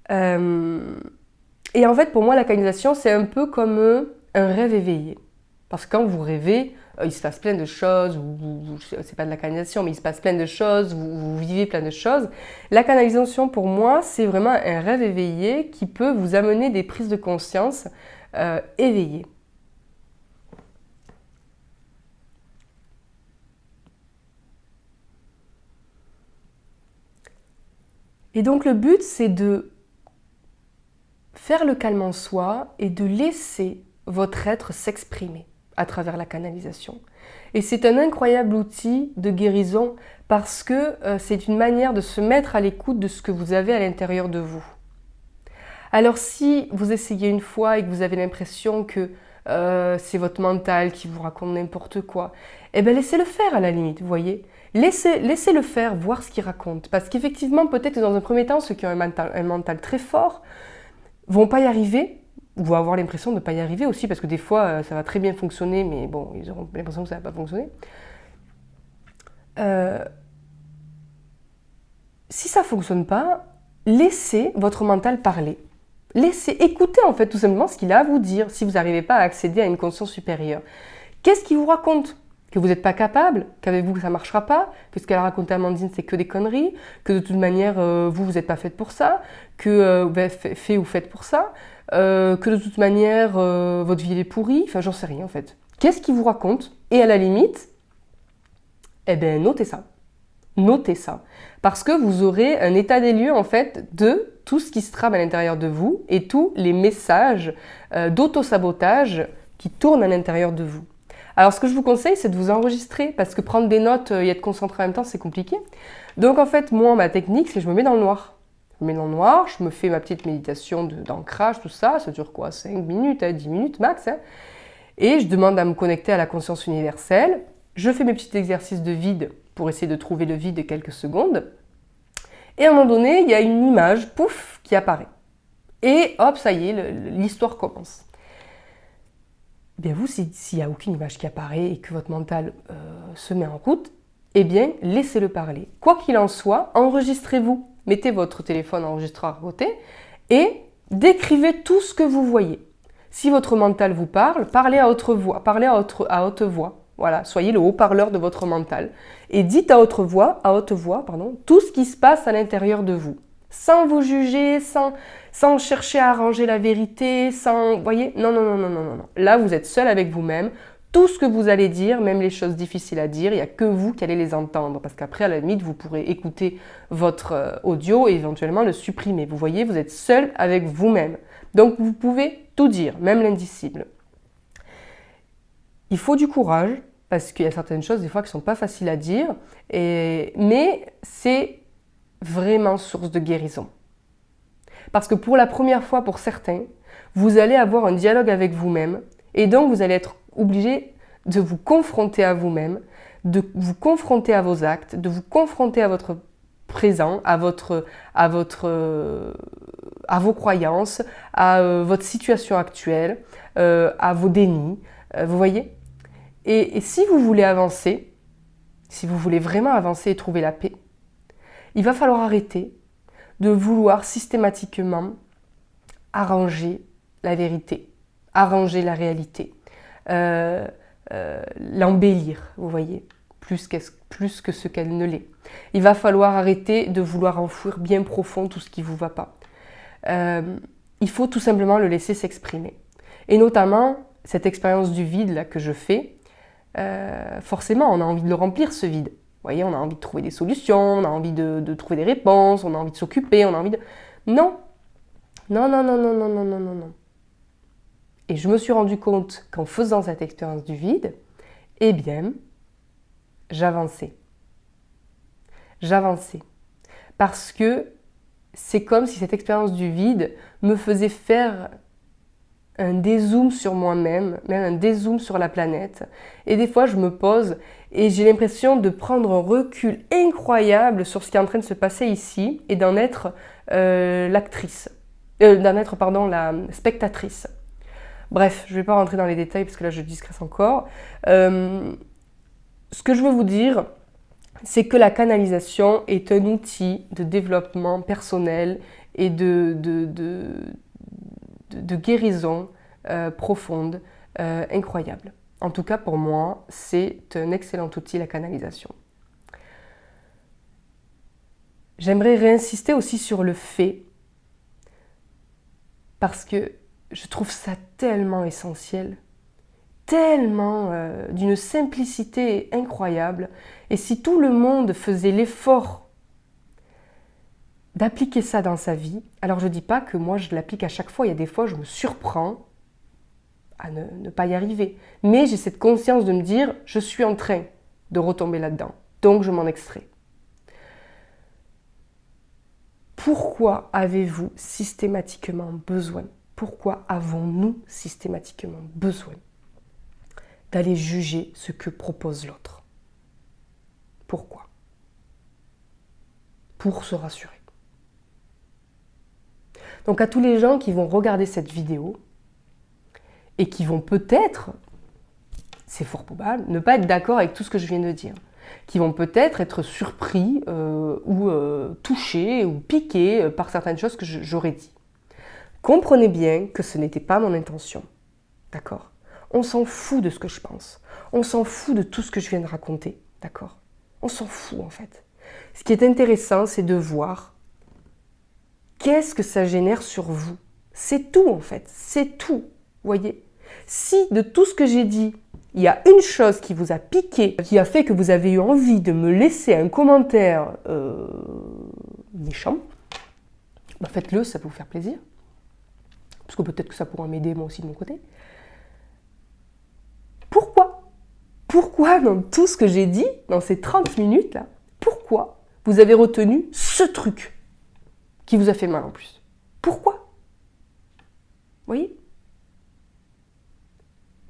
Et en fait, pour moi, la canalisation, c'est un peu comme un rêve éveillé. Parce que quand vous rêvez, il se passe plein de choses, c'est pas de la canalisation, mais il se passe plein de choses, vous vivez plein de choses. La canalisation, pour moi, c'est vraiment un rêve éveillé qui peut vous amener des prises de conscience éveillées. Et donc le but, c'est de faire le calme en soi et de laisser votre être s'exprimer à travers la canalisation. Et c'est un incroyable outil de guérison parce que c'est une manière de se mettre à l'écoute de ce que vous avez à l'intérieur de vous. Alors si vous essayez une fois et que vous avez l'impression que c'est votre mental qui vous raconte n'importe quoi, eh bien laissez-le faire à la limite, vous voyez. Laissez-le faire, voir ce qu'il raconte. Parce qu'effectivement, peut-être dans un premier temps, ceux qui ont un mental très fort vont pas y arriver, ou vont avoir l'impression de ne pas y arriver aussi, parce que des fois, ça va très bien fonctionner, mais bon, ils auront l'impression que ça ne va pas fonctionner. Si ça ne fonctionne pas, laissez votre mental parler. Écoutez en fait tout simplement ce qu'il a à vous dire si vous n'arrivez pas à accéder à une conscience supérieure. Qu'est-ce qu'il vous raconte? Que vous n'êtes pas capable, qu'avec vous ça ne marchera pas, que ce qu'elle a raconté à Amandine c'est que des conneries, que de toute manière vous n'êtes pas faite pour ça, que fait ou faites pour ça, que de toute manière votre vie est pourrie, enfin j'en sais rien en fait. Qu'est-ce qu'il vous raconte? Et à la limite, eh bien notez ça. Notez ça. Parce que vous aurez un état des lieux en fait de tout ce qui se trame à l'intérieur de vous et tous les messages d'auto-sabotage qui tournent à l'intérieur de vous. Alors ce que je vous conseille, c'est de vous enregistrer parce que prendre des notes et être concentré en même temps, c'est compliqué. Donc en fait, moi, ma technique, c'est que je me mets dans le noir. Je me mets dans le noir, je me fais ma petite méditation d'ancrage, tout ça. Ça dure quoi? 5 minutes, 10 minutes max. Et je demande à me connecter à la conscience universelle. Je fais mes petits exercices de vide pour essayer de trouver le vide quelques secondes. Et à un moment donné, il y a une image, pouf, qui apparaît. Et hop, ça y est, l'histoire commence. Bien vous, s'il n'y a aucune image qui apparaît et que votre mental se met en route, eh bien, laissez-le parler. Quoi qu'il en soit, enregistrez-vous. Mettez votre téléphone enregistreur à côté et décrivez tout ce que vous voyez. Si votre mental vous parle, parlez à haute voix. Voilà, soyez le haut-parleur de votre mental. Et dites à haute voix, tout ce qui se passe à l'intérieur de vous. Sans vous juger, sans chercher à arranger la vérité, voyez, non. Là, vous êtes seul avec vous-même. Tout ce que vous allez dire, même les choses difficiles à dire, il n'y a que vous qui allez les entendre. Parce qu'après, à la limite, vous pourrez écouter votre audio et éventuellement le supprimer. Vous voyez, vous êtes seul avec vous-même. Donc, vous pouvez tout dire, même l'indicible. Il faut du courage, parce qu'il y a certaines choses des fois qui ne sont pas faciles à dire, mais c'est vraiment source de guérison. Parce que pour la première fois, pour certains, vous allez avoir un dialogue avec vous-même, et donc vous allez être obligé de vous confronter à vous-même, de vous confronter à vos actes, de vous confronter à votre présent, à vos croyances, à votre situation actuelle, à vos dénis, vous voyez ? Et si vous voulez avancer, si vous voulez vraiment avancer et trouver la paix, il va falloir arrêter de vouloir systématiquement arranger la vérité, arranger la réalité, l'embellir, vous voyez, plus que ce qu'elle ne l'est. Il va falloir arrêter de vouloir enfouir bien profond tout ce qui ne vous va pas. Il faut tout simplement le laisser s'exprimer. Et notamment, cette expérience du vide là, que je fais, forcément, on a envie de le remplir, ce vide. Vous voyez, on a envie de trouver des solutions, on a envie de trouver des réponses, on a envie de s'occuper, on a envie de... Non. Et je me suis rendu compte qu'en faisant cette expérience du vide, eh bien, j'avançais. Parce que c'est comme si cette expérience du vide me faisait faire un dézoom sur moi-même, même un dézoom sur la planète. Et des fois, je me pose et j'ai l'impression de prendre un recul incroyable sur ce qui est en train de se passer ici et d'en être la spectatrice. Bref, je ne vais pas rentrer dans les détails parce que là, je discrète encore. Ce que je veux vous dire, c'est que la canalisation est un outil de développement personnel et de guérison profonde, incroyable. En tout cas, pour moi, c'est un excellent outil, la canalisation. J'aimerais réinsister aussi sur le fait, parce que je trouve ça tellement essentiel, tellement d'une simplicité incroyable. Et si tout le monde faisait l'effort d'appliquer ça dans sa vie. Alors je ne dis pas que moi je l'applique à chaque fois, il y a des fois je me surprends à ne pas y arriver. Mais j'ai cette conscience de me dire, je suis en train de retomber là-dedans, donc je m'en extrais. Pourquoi avez-vous systématiquement besoin, pourquoi avons-nous systématiquement besoin d'aller juger ce que propose l'autre? Pourquoi? Pour se rassurer. Donc à tous les gens qui vont regarder cette vidéo et qui vont peut-être, c'est fort probable, ne pas être d'accord avec tout ce que je viens de dire, qui vont peut-être être surpris ou touchés ou piqués par certaines choses que j'aurais dit. Comprenez bien que ce n'était pas mon intention, d'accord? On s'en fout de ce que je pense, on s'en fout de tout ce que je viens de raconter, d'accord? On s'en fout en fait. Ce qui est intéressant, c'est de voir qu'est-ce que ça génère sur vous. C'est tout en fait, c'est tout, voyez? Si de tout ce que j'ai dit, il y a une chose qui vous a piqué, qui a fait que vous avez eu envie de me laisser un commentaire méchant, bah faites-le, ça peut vous faire plaisir. Parce que peut-être que ça pourra m'aider moi aussi de mon côté. Pourquoi dans tout ce que j'ai dit, dans ces 30 minutes là, pourquoi vous avez retenu ce truc qui vous a fait mal en plus? Pourquoi? Vous voyez?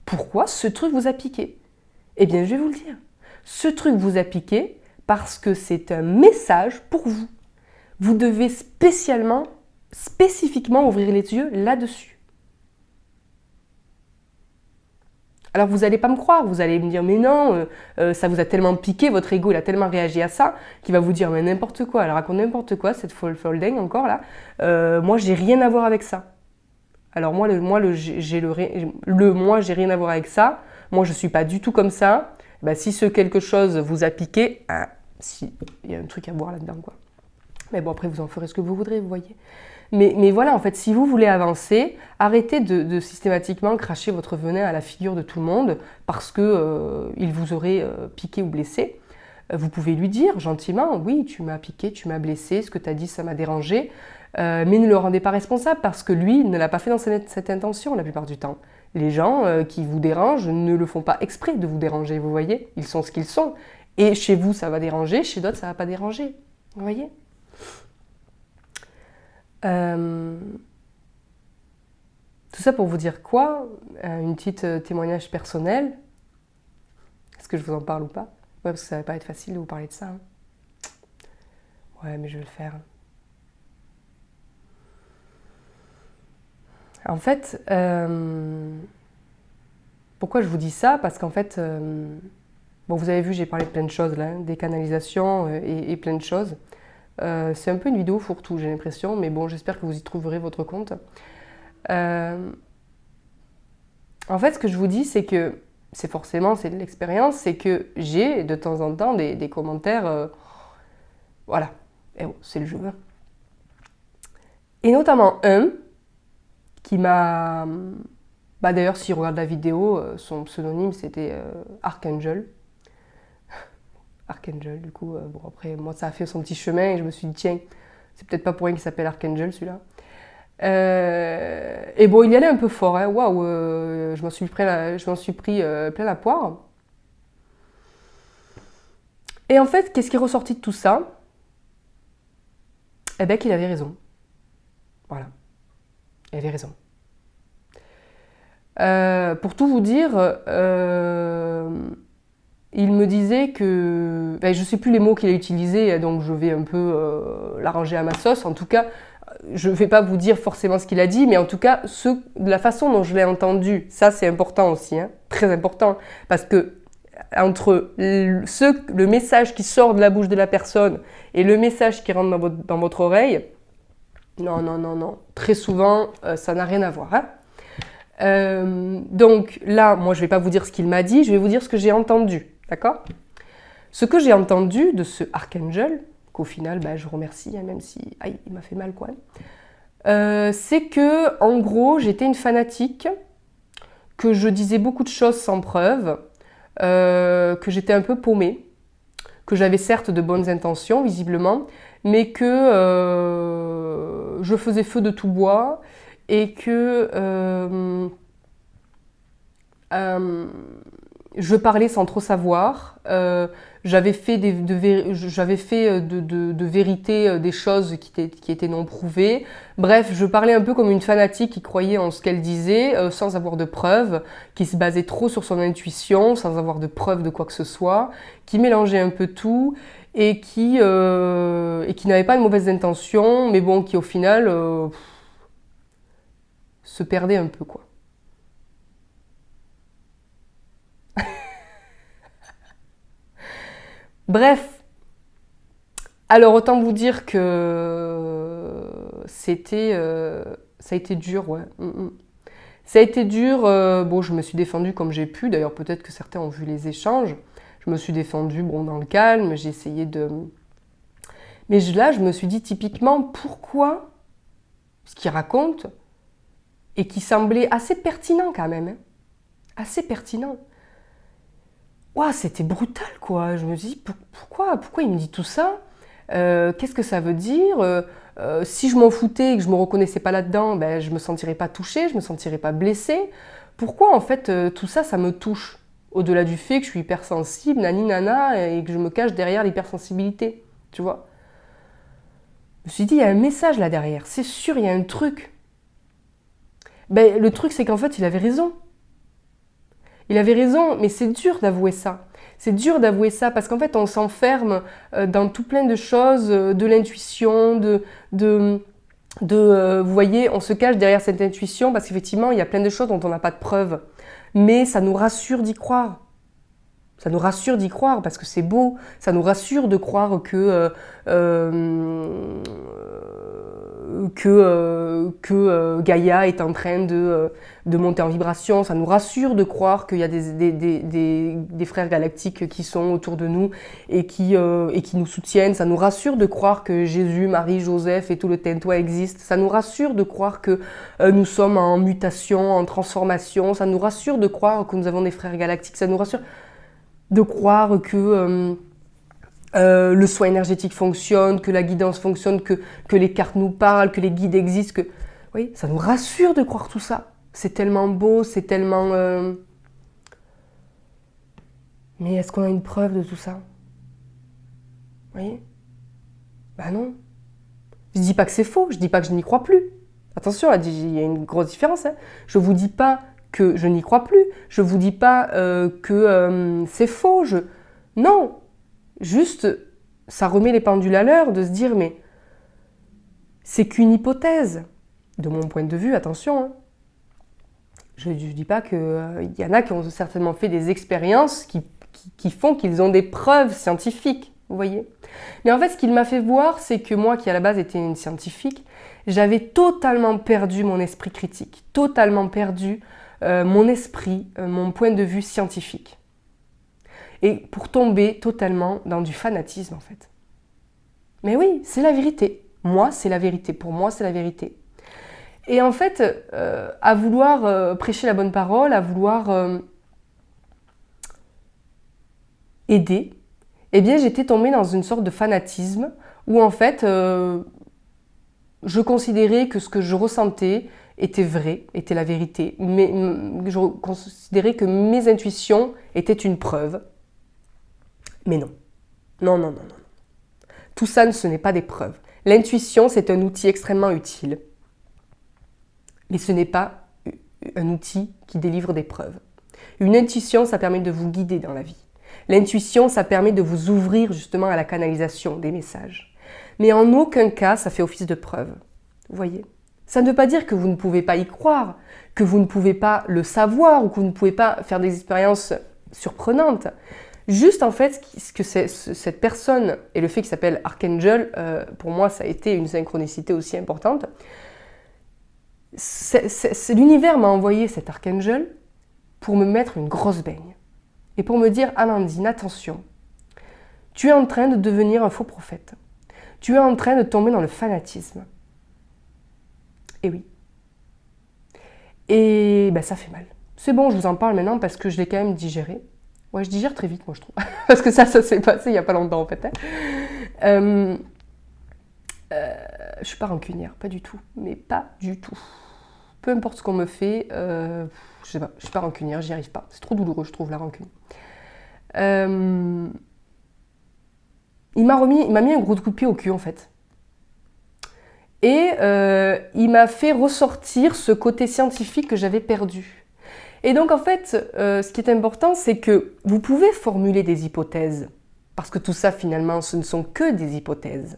Pourquoi ce truc vous a piqué? Eh bien, je vais vous le dire. Ce truc vous a piqué parce que c'est un message pour vous. Vous devez spécifiquement ouvrir les yeux là-dessus. Alors vous n'allez pas me croire, vous allez me dire mais non, ça vous a tellement piqué, votre ego il a tellement réagi à ça, qu'il va vous dire mais n'importe quoi, elle raconte n'importe quoi, cette folle dingue encore là, moi j'ai rien à voir avec ça. Alors moi j'ai rien à voir avec ça, moi je suis pas du tout comme ça, bah, si ce quelque chose vous a piqué, si, il y a un truc à voir là-dedans quoi. Mais bon après vous en ferez ce que vous voudrez, vous voyez. Mais voilà, en fait, si vous voulez avancer, arrêtez de systématiquement cracher votre venin à la figure de tout le monde parce qu'il vous aurait piqué ou blessé. Vous pouvez lui dire gentiment, oui, tu m'as piqué, tu m'as blessé, ce que tu as dit, ça m'a dérangé, mais ne le rendez pas responsable parce que lui ne l'a pas fait dans cette intention la plupart du temps. Les gens qui vous dérangent ne le font pas exprès de vous déranger, vous voyez, ils sont ce qu'ils sont. Et chez vous, ça va déranger, chez d'autres, ça ne va pas déranger, vous voyez. Tout ça pour vous dire quoi? Une petite témoignage personnel. Est-ce que je vous en parle ou pas? Ouais, parce que ça va pas être facile de vous parler de ça. Hein. Ouais, mais je vais le faire. En fait, pourquoi je vous dis ça? Parce qu'en fait, bon, vous avez vu, j'ai parlé de plein de choses là, hein, des canalisations et plein de choses. C'est un peu une vidéo fourre-tout, j'ai l'impression, mais bon, j'espère que vous y trouverez votre compte. En fait, ce que je vous dis, c'est que, c'est de l'expérience, c'est que j'ai de temps en temps des commentaires, voilà, et bon, c'est le jeu. Et notamment un qui m'a... Bah d'ailleurs, si on regarde la vidéo, son pseudonyme, c'était Archangel. Archangel, du coup, bon après, moi ça a fait son petit chemin et je me suis dit, tiens, c'est peut-être pas pour rien qu'il s'appelle Archangel celui-là. Et bon, il y allait un peu fort, hein. Waouh, je m'en suis pris plein la poire. Et en fait, qu'est-ce qui est ressorti de tout ça? Eh bien, qu'il avait raison. Voilà, il avait raison. Pour tout vous dire, il me disait que... Ben, je ne sais plus les mots qu'il a utilisés, donc je vais un peu l'arranger à ma sauce. En tout cas, je ne vais pas vous dire forcément ce qu'il a dit, mais en tout cas, la façon dont je l'ai entendu, ça c'est important aussi, hein, très important, parce que entre le message qui sort de la bouche de la personne et le message qui rentre dans votre oreille, non, très souvent, ça n'a rien à voir. Hein. Donc là, moi je ne vais pas vous dire ce qu'il m'a dit, je vais vous dire ce que j'ai entendu. D'accord? Ce que j'ai entendu de ce Archangel, qu'au final, bah, je remercie, hein, même si aïe, il m'a fait mal, quoi. C'est que, en gros, j'étais une fanatique, que je disais beaucoup de choses sans preuve, que j'étais un peu paumée, que j'avais certes de bonnes intentions, visiblement, mais que je faisais feu de tout bois et que je parlais sans trop savoir. J'avais fait de vérité des choses qui étaient non prouvées. Bref, je parlais un peu comme une fanatique qui croyait en ce qu'elle disait, sans avoir de preuves, qui se basait trop sur son intuition, sans avoir de preuves de quoi que ce soit, qui mélangeait un peu tout et qui n'avait pas de mauvaises intentions, mais bon, qui au final se perdait un peu, quoi. Bref, alors autant vous dire que ça a été dur, ouais. Ça a été dur, bon je me suis défendue comme j'ai pu, d'ailleurs peut-être que certains ont vu les échanges. Je me suis défendue, bon dans le calme, j'ai essayé de... Mais là je me suis dit typiquement pourquoi ce qu'il raconte, et qui semblait assez pertinent quand même, hein, assez pertinent. Ouah, c'était brutal quoi, je me suis dit pourquoi il me dit tout ça? Qu'est-ce que ça veut dire? Si je m'en foutais et que je me reconnaissais pas là-dedans, ben, je me sentirais pas touchée, je me sentirais pas blessée. Pourquoi en fait tout ça, ça me touche? Au-delà du fait que je suis hypersensible, nani nana, et que je me cache derrière l'hypersensibilité, tu vois. Je me suis dit, il y a un message là derrière, c'est sûr, il y a un truc. Ben, le truc, c'est qu'en fait, il avait raison. Il avait raison, mais c'est dur d'avouer ça. C'est dur d'avouer ça parce qu'en fait, on s'enferme dans tout plein de choses, de l'intuition, vous voyez, on se cache derrière cette intuition parce qu'effectivement, il y a plein de choses dont on n'a pas de preuves. Mais ça nous rassure d'y croire. Ça nous rassure d'y croire parce que c'est beau. Ça nous rassure de croire que Gaïa est en train de monter en vibration. Ça nous rassure de croire qu'il y a des frères galactiques qui sont autour de nous et qui nous soutiennent. Ça nous rassure de croire que Jésus, Marie, Joseph et tout le Tintois existent. Ça nous rassure de croire que nous sommes en mutation, en transformation. Ça nous rassure de croire que nous avons des frères galactiques. Ça nous rassure de croire que le soin énergétique fonctionne, que la guidance fonctionne, que les cartes nous parlent, que les guides existent. Oui, ça nous rassure de croire tout ça. C'est tellement beau, c'est tellement... Mais est-ce qu'on a une preuve de tout ça? Vous voyez? Ben non. Je dis pas que c'est faux, je dis pas que je n'y crois plus. Attention, il y a une grosse différence. Hein. Je vous dis pas que je n'y crois plus. Je vous dis pas que c'est faux. Non. Juste, ça remet les pendules à l'heure de se dire, mais c'est qu'une hypothèse. De mon point de vue, attention. Hein. Je ne dis pas qu'il y en a qui ont certainement fait des expériences qui font qu'ils ont des preuves scientifiques. Vous voyez? Mais en fait, ce qu'il m'a fait voir, c'est que moi, qui à la base était une scientifique, j'avais totalement perdu mon esprit critique, totalement perdu mon esprit, mon point de vue scientifique. Et pour tomber totalement dans du fanatisme, en fait. Mais oui, c'est la vérité. Moi, c'est la vérité. Pour moi, c'est la vérité. Et en fait, à vouloir prêcher la bonne parole, à vouloir aider, eh bien, j'étais tombée dans une sorte de fanatisme où, en fait, je considérais que ce que je ressentais était vrai, était la vérité. Mais je considérais que mes intuitions étaient une preuve. Mais non. Non, non, non, non. Tout ça, ce n'est pas des preuves. L'intuition, c'est un outil extrêmement utile. Mais ce n'est pas un outil qui délivre des preuves. Une intuition, ça permet de vous guider dans la vie. L'intuition, ça permet de vous ouvrir justement à la canalisation des messages. Mais en aucun cas, ça fait office de preuve. Vous voyez? Ça ne veut pas dire que vous ne pouvez pas y croire, que vous ne pouvez pas le savoir ou que vous ne pouvez pas faire des expériences surprenantes. Juste en fait, ce que cette personne et le fait qu'il s'appelle Archangel, pour moi ça a été une synchronicité aussi importante. L'univers m'a envoyé cet Archangel pour me mettre une grosse baigne. Et pour me dire, Amandine, attention, tu es en train de devenir un faux prophète. Tu es en train de tomber dans le fanatisme. Et oui. Et ben, ça fait mal. C'est bon, je vous en parle maintenant parce que je l'ai quand même digéré. Ouais, je digère très vite, moi, je trouve. Parce que ça s'est passé il n'y a pas longtemps, en fait. Hein. Je suis pas rancunière, pas du tout. Mais pas du tout. Peu importe ce qu'on me fait, je sais pas, je suis pas rancunière, j'y arrive pas. C'est trop douloureux, je trouve, la rancune. Il m'a mis un gros coup de pied au cul, en fait. Et il m'a fait ressortir ce côté scientifique que j'avais perdu. Et donc, en fait, ce qui est important, c'est que vous pouvez formuler des hypothèses. Parce que tout ça, finalement, ce ne sont que des hypothèses.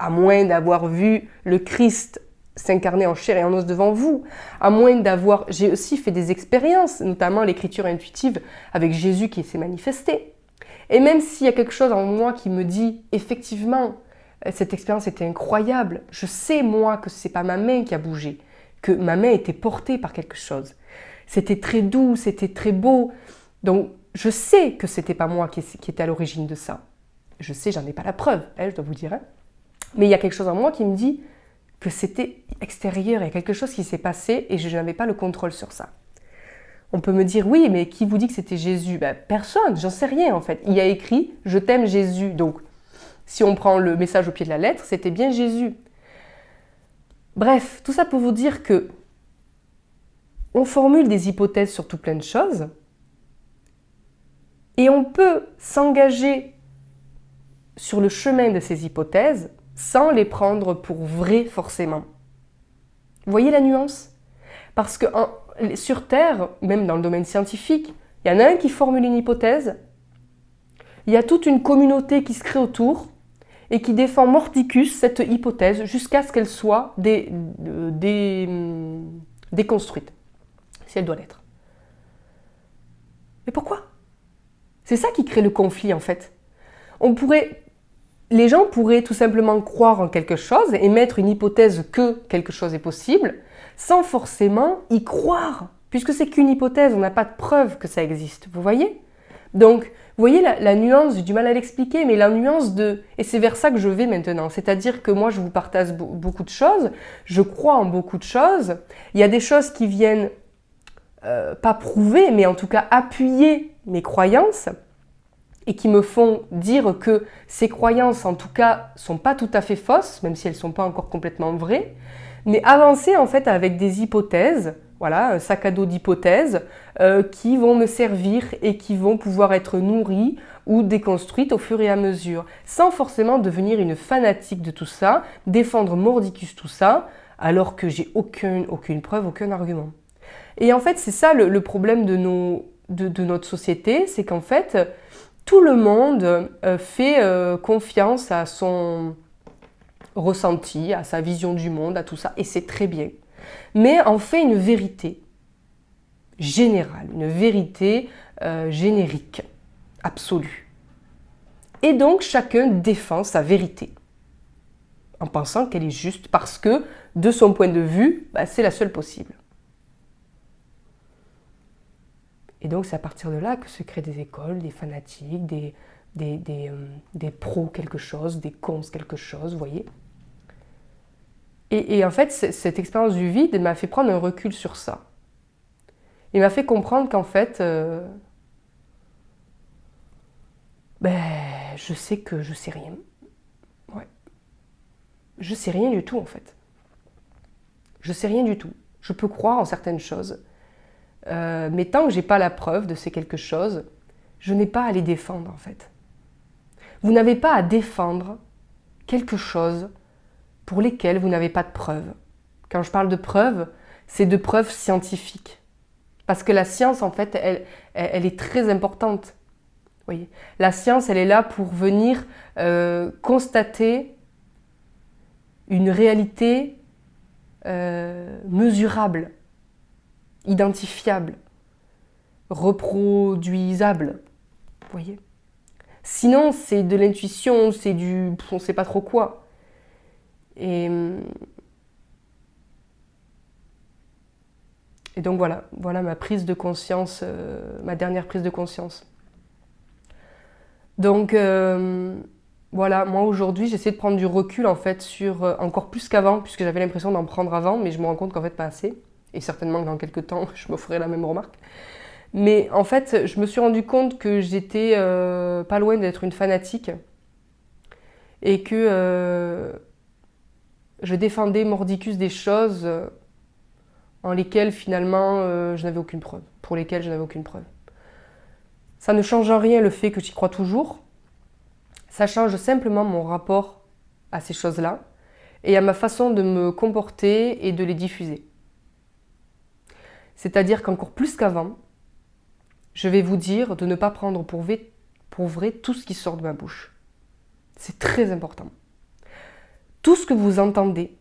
À moins d'avoir vu le Christ s'incarner en chair et en os devant vous, à moins d'avoir... J'ai aussi fait des expériences, notamment l'écriture intuitive avec Jésus qui s'est manifesté. Et même s'il y a quelque chose en moi qui me dit, effectivement, cette expérience était incroyable, je sais, moi, que ce n'est pas ma main qui a bougé, que ma main était portée par quelque chose. C'était très doux, c'était très beau. Donc, je sais que ce n'était pas moi qui était à l'origine de ça. Je sais, j'en ai pas la preuve, je dois vous dire. Hein. Mais il y a quelque chose en moi qui me dit que c'était extérieur, il y a quelque chose qui s'est passé et je n'avais pas le contrôle sur ça. On peut me dire, oui, mais qui vous dit que c'était Jésus? Personne, j'en sais rien en fait. Il y a écrit, je t'aime Jésus. Donc, si on prend le message au pied de la lettre, c'était bien Jésus. Bref, tout ça pour vous dire que on formule des hypothèses sur tout plein de choses et on peut s'engager sur le chemin de ces hypothèses sans les prendre pour vraies forcément. Vous voyez la nuance? Parce que sur Terre, même dans le domaine scientifique, il y en a un qui formule une hypothèse, il y a toute une communauté qui se crée autour et qui défend mordicus cette hypothèse jusqu'à ce qu'elle soit déconstruite, si elle doit l'être. Mais pourquoi? C'est ça qui crée le conflit en fait. Les gens pourraient tout simplement croire en quelque chose et mettre une hypothèse que quelque chose est possible, sans forcément y croire, puisque c'est qu'une hypothèse, on n'a pas de preuve que ça existe, vous voyez? Donc, vous voyez la nuance, j'ai du mal à l'expliquer, mais la nuance de... Et c'est vers ça que je vais maintenant, c'est-à-dire que moi je vous partage beaucoup de choses, je crois en beaucoup de choses, il y a des choses qui viennent, pas prouver, mais en tout cas appuyer mes croyances, et qui me font dire que ces croyances, en tout cas, sont pas tout à fait fausses, même si elles sont pas encore complètement vraies, mais avancer en fait avec des hypothèses, voilà, un sac à dos d'hypothèses qui vont me servir et qui vont pouvoir être nourries ou déconstruites au fur et à mesure, sans forcément devenir une fanatique de tout ça, défendre mordicus tout ça, alors que j'ai aucune preuve, aucun argument. Et en fait, c'est ça le problème de notre société, c'est qu'en fait, tout le monde fait confiance à son ressenti, à sa vision du monde, à tout ça, et c'est très bien. Mais en fait une vérité générale, une vérité générique, absolue. Et donc chacun défend sa vérité, en pensant qu'elle est juste, parce que de son point de vue, c'est la seule possible. Et donc c'est à partir de là que se créent des écoles, des fanatiques, des pros quelque chose, des cons quelque chose, vous voyez. Et en fait, cette expérience du vide m'a fait prendre un recul sur ça. Il m'a fait comprendre qu'en fait, je sais que je sais rien. Ouais. Je sais rien du tout en fait. Je sais rien du tout. Je peux croire en certaines choses. Mais tant que j'ai pas la preuve de ces quelque chose, je n'ai pas à les défendre en fait. Vous n'avez pas à défendre quelque chose pour lesquelles vous n'avez pas de preuves. Quand je parle de preuves, c'est de preuves scientifiques. Parce que la science, en fait, elle est très importante. Vous voyez, la science, elle est là pour venir constater une réalité mesurable, identifiable, reproduisable. Vous voyez. Sinon, c'est de l'intuition, c'est du... on ne sait pas trop quoi. Et donc voilà ma prise de conscience, ma dernière prise de conscience. Donc voilà, moi aujourd'hui j'essaie de prendre du recul en fait sur encore plus qu'avant, puisque j'avais l'impression d'en prendre avant, mais je me rends compte qu'en fait pas assez, et certainement que dans quelques temps je me ferai la même remarque. Mais en fait, je me suis rendu compte que j'étais pas loin d'être une fanatique et que je défendais mordicus des choses en lesquelles finalement je n'avais aucune preuve, pour lesquelles je n'avais aucune preuve. Ça ne change en rien le fait que j'y crois toujours, ça change simplement mon rapport à ces choses-là et à ma façon de me comporter et de les diffuser. C'est-à-dire qu'encore plus qu'avant, je vais vous dire de ne pas prendre pour vrai tout ce qui sort de ma bouche. C'est très important. Tout ce que vous entendez,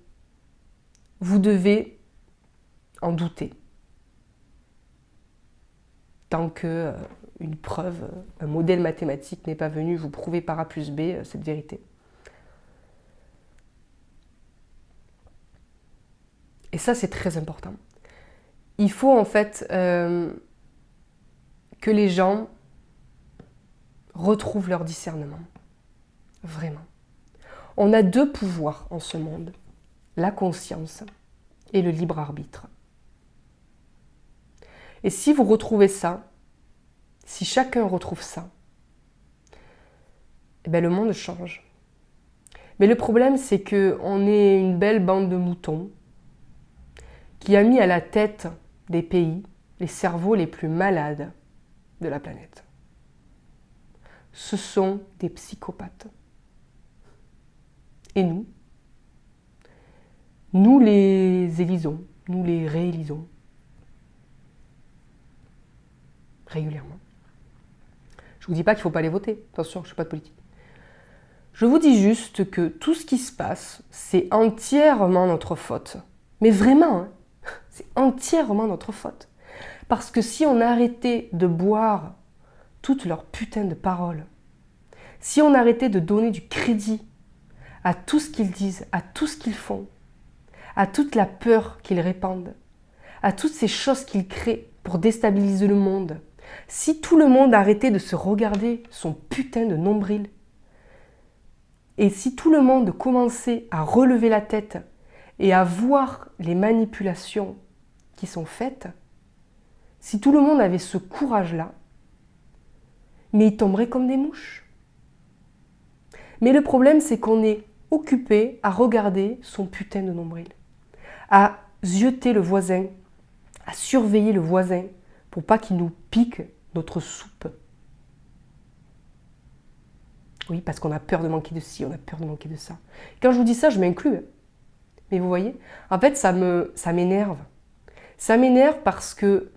vous devez en douter. Tant que une preuve, un modèle mathématique n'est pas venu vous prouver par A plus B cette vérité. Et ça, c'est très important. Il faut en fait que les gens retrouvent leur discernement. Vraiment. On a deux pouvoirs en ce monde, la conscience et le libre arbitre. Et si vous retrouvez ça, si chacun retrouve ça, eh bien le monde change. Mais le problème, c'est qu'on est une belle bande de moutons qui a mis à la tête des pays les cerveaux les plus malades de la planète. Ce sont des psychopathes. Et nous les élisons, nous les réélisons régulièrement. Je ne vous dis pas qu'il ne faut pas les voter, attention, je ne suis pas de politique. Je vous dis juste que tout ce qui se passe, c'est entièrement notre faute. Mais vraiment, hein, c'est entièrement notre faute. Parce que si on arrêtait de boire toutes leurs putains de paroles, si on arrêtait de donner du crédit à tout ce qu'ils disent, à tout ce qu'ils font, à toute la peur qu'ils répandent, à toutes ces choses qu'ils créent pour déstabiliser le monde, si tout le monde arrêtait de se regarder son putain de nombril, et si tout le monde commençait à relever la tête et à voir les manipulations qui sont faites, si tout le monde avait ce courage-là, mais ils tomberaient comme des mouches. Mais le problème, c'est qu'on est occupé à regarder son putain de nombril, à zioter le voisin, à surveiller le voisin pour pas qu'il nous pique notre soupe. Oui, parce qu'on a peur de manquer de ci, on a peur de manquer de ça. Quand je vous dis ça, je m'inclus. Mais vous voyez, en fait, ça m'énerve. Ça m'énerve parce que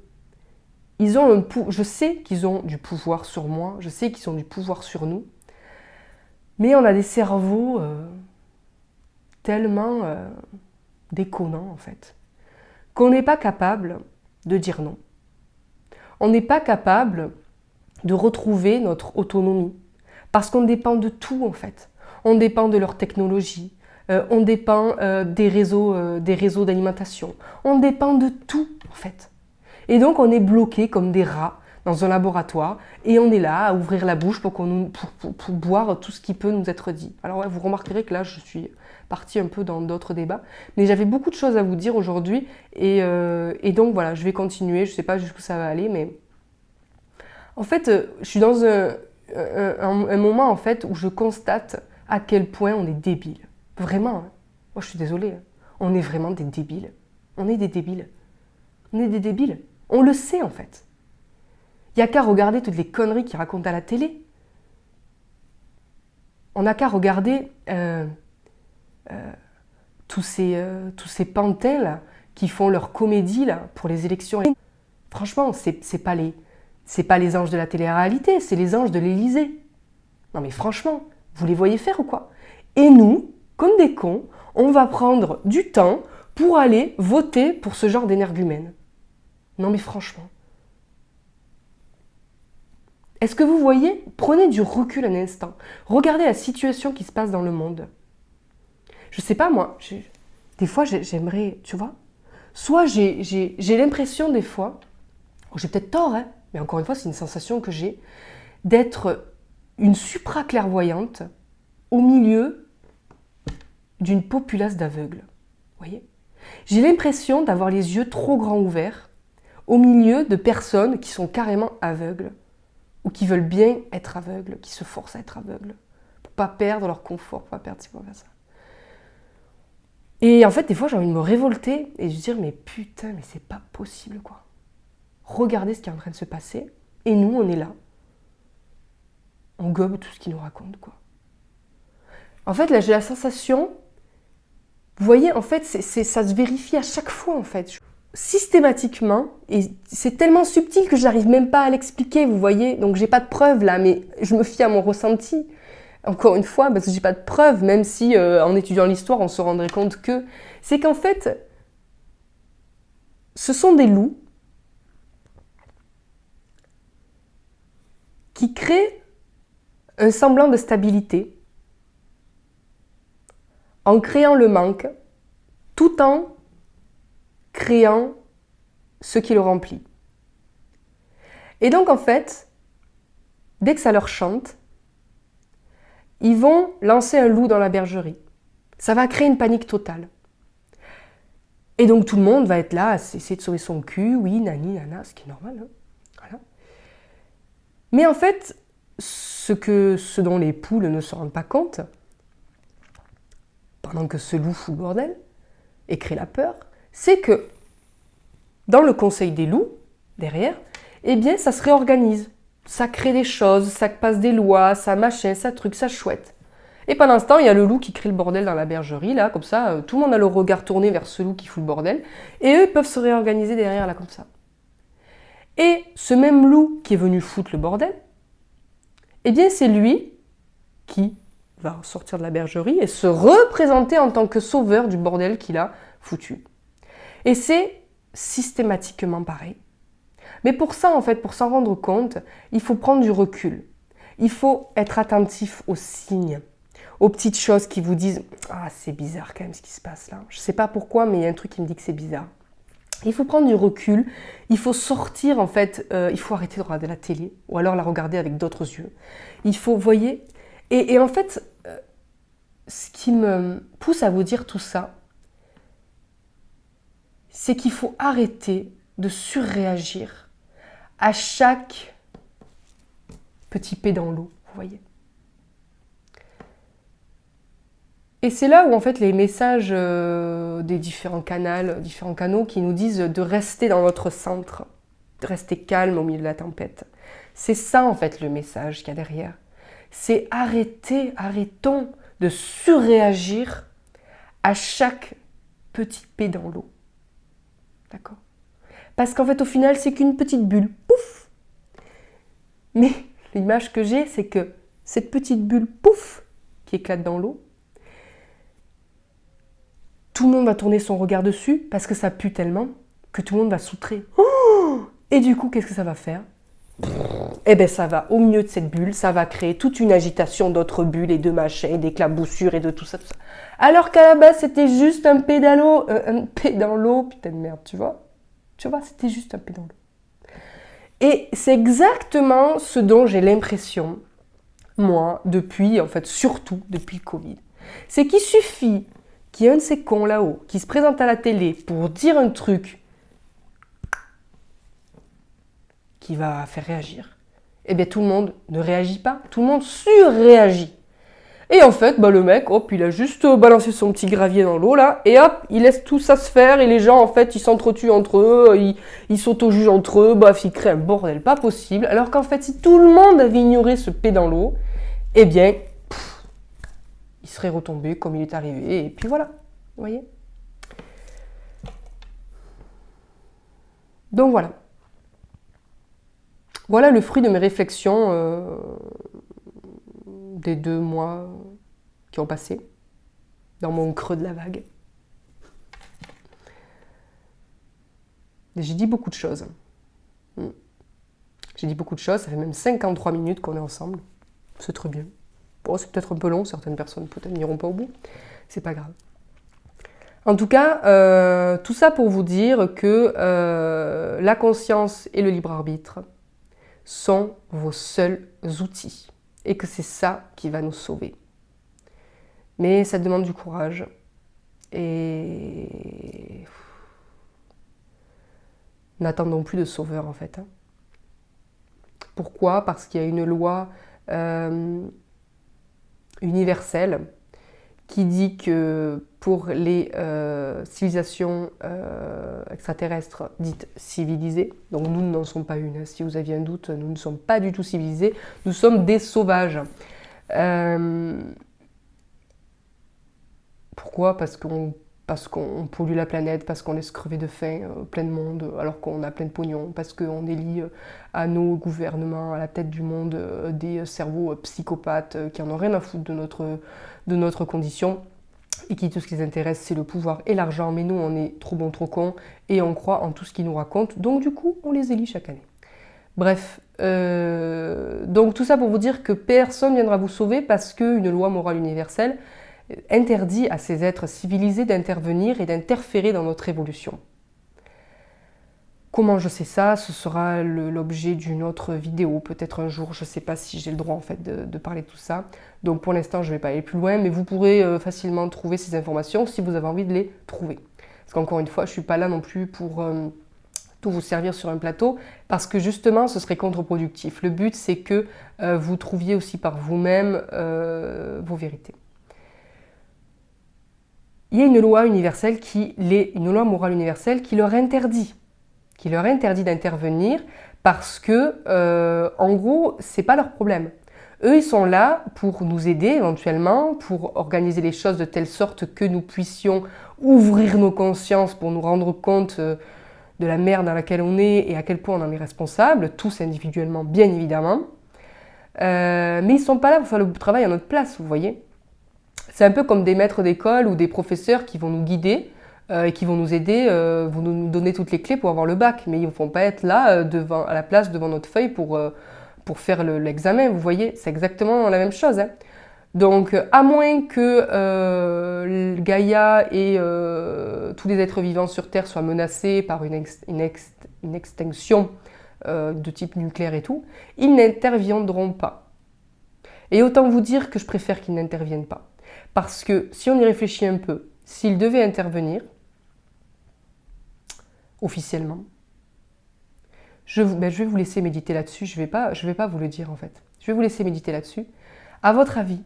je sais qu'ils ont du pouvoir sur moi, je sais qu'ils ont du pouvoir sur nous, mais on a des cerveaux tellement déconnants, en fait, qu'on n'est pas capable de dire non. On n'est pas capable de retrouver notre autonomie. Parce qu'on dépend de tout, en fait. On dépend de leur technologie, on dépend des réseaux d'alimentation, on dépend de tout, en fait. Et donc, on est bloqué comme des rats dans un laboratoire et on est là à ouvrir la bouche pour boire tout ce qui peut nous être dit. Alors, ouais, vous remarquerez que là, je suis partie un peu dans d'autres débats, mais j'avais beaucoup de choses à vous dire aujourd'hui et donc, voilà, je vais continuer. Je ne sais pas jusqu'où ça va aller, mais en fait, je suis dans un moment en fait où je constate à quel point on est débile. Vraiment, hein. Moi je suis désolée, hein. On est vraiment des débiles. On est des débiles. On est des débiles. On le sait en fait. Il n'y a qu'à regarder toutes les conneries qu'ils racontent à la télé. On n'a qu'à regarder tous ces pantins là, qui font leur comédie là, pour les élections. Franchement, c'est pas les anges de la télé-réalité, c'est les anges de l'Élysée. Non mais franchement, vous les voyez faire ou quoi? Et nous, comme des cons, on va prendre du temps pour aller voter pour ce genre d'énergumène. Non mais franchement. Est-ce que vous voyez? Prenez du recul un instant. Regardez la situation qui se passe dans le monde. Je sais pas moi, des fois j'aimerais, tu vois, soit j'ai l'impression des fois, j'ai peut-être tort, hein, mais encore une fois c'est une sensation que j'ai, d'être une supra-clairvoyante au milieu d'une populace d'aveugles. Vous voyez? J'ai l'impression d'avoir les yeux trop grands ouverts au milieu de personnes qui sont carrément aveugles ou qui veulent bien être aveugles, qui se forcent à être aveugles pour pas perdre leur confort, pour pas perdre ci, pour pas perdre ça. Et en fait, des fois, j'ai envie de me révolter et de dire, mais putain, mais c'est pas possible, quoi. Regardez ce qui est en train de se passer, et nous, on est là. On gobe tout ce qu'ils nous racontent, quoi. En fait, là, j'ai la sensation, vous voyez, en fait, ça se vérifie à chaque fois, en fait. Systématiquement, et c'est tellement subtil que je n'arrive même pas à l'expliquer, vous voyez. Donc, j'ai pas de preuves, là, mais je me fie à mon ressenti. Encore une fois, parce que j'ai pas de preuves, même si en étudiant l'histoire, on se rendrait compte que... C'est qu'en fait, ce sont des loups qui créent un semblant de stabilité en créant le manque, tout en créant ce qui le remplit. Et donc en fait, dès que ça leur chante, ils vont lancer un loup dans la bergerie. Ça va créer une panique totale. Et donc tout le monde va être là à essayer de sauver son cul, oui, nani, nana, ce qui est normal. Hein. Voilà. Mais en fait, ce dont les poules ne se rendent pas compte, pendant que ce loup fout le bordel et crée la peur, c'est que dans le conseil des loups, derrière, eh bien ça se réorganise. Ça crée des choses, ça passe des lois, ça machin, ça truc, ça chouette. Et pendant ce temps, il y a le loup qui crée le bordel dans la bergerie, là, comme ça, tout le monde a le regard tourné vers ce loup qui fout le bordel, et eux, ils peuvent se réorganiser derrière, là, comme ça. Et ce même loup qui est venu foutre le bordel, eh bien, c'est lui qui va sortir de la bergerie et se représenter en tant que sauveur du bordel qu'il a foutu. Et c'est systématiquement pareil. Mais pour ça, en fait, pour s'en rendre compte, il faut prendre du recul. Il faut être attentif aux signes, aux petites choses qui vous disent « Ah, c'est bizarre quand même ce qui se passe là. Je ne sais pas pourquoi, mais il y a un truc qui me dit que c'est bizarre. » Il faut prendre du recul, il faut sortir en fait, il faut arrêter de regarder la télé ou alors la regarder avec d'autres yeux. Il faut, vous voyez, et en fait, ce qui me pousse à vous dire tout ça, c'est qu'il faut arrêter de surréagir à chaque petit pet dans l'eau, vous voyez. Et c'est là où en fait les messages des différents canaux qui nous disent de rester dans notre centre, de rester calme au milieu de la tempête. C'est ça en fait le message qu'il y a derrière. C'est arrêtons de surréagir à chaque petit pet dans l'eau. D'accord ? Parce qu'en fait au final c'est qu'une petite bulle, pouf. Mais l'image que j'ai c'est que cette petite bulle, pouf, qui éclate dans l'eau, tout le monde va tourner son regard dessus parce que ça pue tellement que tout le monde va s'outrer. Oh, et du coup, qu'est-ce que ça va faire? Eh bien, ça va, au milieu de cette bulle, ça va créer toute une agitation d'autres bulles et de machins, et d'éclaboussures et de tout ça, tout ça. Alors qu'à la base, c'était juste un pédalo, putain de merde, tu vois? Tu vois, c'était juste un pédalo. Et c'est exactement ce dont j'ai l'impression, moi, depuis, en fait, surtout depuis le Covid. C'est qu'il suffit qu'il y ait un de ces cons là-haut qui se présente à la télé pour dire un truc qui va faire réagir, eh bien tout le monde ne réagit pas, tout le monde surréagit. Et en fait, le mec, hop, il a juste balancé son petit gravier dans l'eau là, et hop, il laisse tout ça se faire, et les gens en fait, ils s'entretuent entre eux, ils s'auto-jugent entre eux, ils créent un bordel pas possible, alors qu'en fait, si tout le monde avait ignoré ce pet dans l'eau, eh bien, il serait retombé comme il est arrivé, et puis voilà, vous voyez. Donc voilà. Voilà le fruit de mes réflexions des 2 mois qui ont passé, dans mon creux de la vague. J'ai dit beaucoup de choses. J'ai dit beaucoup de choses, ça fait même 53 minutes qu'on est ensemble. C'est très bien. Bon, c'est peut-être un peu long, certaines personnes peut-être n'iront pas au bout. C'est pas grave. En tout cas, tout ça pour vous dire que la conscience et le libre arbitre sont vos seuls outils et que c'est ça qui va nous sauver. Mais ça demande du courage et N'attendons plus de sauveur en fait. Pourquoi? Parce qu'il y a une loi universelle qui dit que pour les civilisations extraterrestres dites civilisées, donc nous n'en sommes pas une, hein, si vous aviez un doute, nous ne sommes pas du tout civilisés, nous sommes des sauvages. Pourquoi? Parce qu'on pollue la planète, parce qu'on laisse crever de faim plein de monde alors qu'on a plein de pognon, parce qu'on élit à nos gouvernements, à la tête du monde, des cerveaux psychopathes qui en ont rien à foutre de notre condition et qui tout ce qui les intéresse c'est le pouvoir et l'argent, mais nous on est trop bons, trop cons et on croit en tout ce qu'ils nous racontent, donc du coup on les élit chaque année. Bref, donc tout ça pour vous dire que personne ne viendra vous sauver parce qu'une loi morale universelle interdit à ces êtres civilisés d'intervenir et d'interférer dans notre évolution. Comment je sais ça? Ce sera l'objet d'une autre vidéo, peut-être un jour, je ne sais pas si j'ai le droit en fait de parler de tout ça. Donc pour l'instant, je ne vais pas aller plus loin, mais vous pourrez facilement trouver ces informations si vous avez envie de les trouver. Parce qu'encore une fois, je ne suis pas là non plus pour tout vous servir sur un plateau, parce que justement, ce serait contre-productif. Le but, c'est que vous trouviez aussi par vous-même vos vérités. Il y a une loi universelle une loi morale universelle qui leur interdit d'intervenir parce que, en gros, c'est pas leur problème. Eux, ils sont là pour nous aider éventuellement, pour organiser les choses de telle sorte que nous puissions ouvrir nos consciences pour nous rendre compte de la merde dans laquelle on est et à quel point on en est responsable, tous individuellement, bien évidemment. Mais ils sont pas là pour faire le travail à notre place, vous voyez. C'est un peu comme des maîtres d'école ou des professeurs qui vont nous guider et qui vont nous aider, vont nous donner toutes les clés pour avoir le bac. Mais ils ne vont pas être là à la place devant notre feuille pour faire l'examen. Vous voyez, c'est exactement la même chose. Hein. Donc, à moins que Gaïa et tous les êtres vivants sur Terre soient menacés par une extinction de type nucléaire et tout, ils n'interviendront pas. Et autant vous dire que je préfère qu'ils n'interviennent pas. Parce que si on y réfléchit un peu, s'ils devaient intervenir, officiellement, je vais vous laisser méditer là-dessus, je vais pas vous le dire en fait. Je vais vous laisser méditer là-dessus. À votre avis,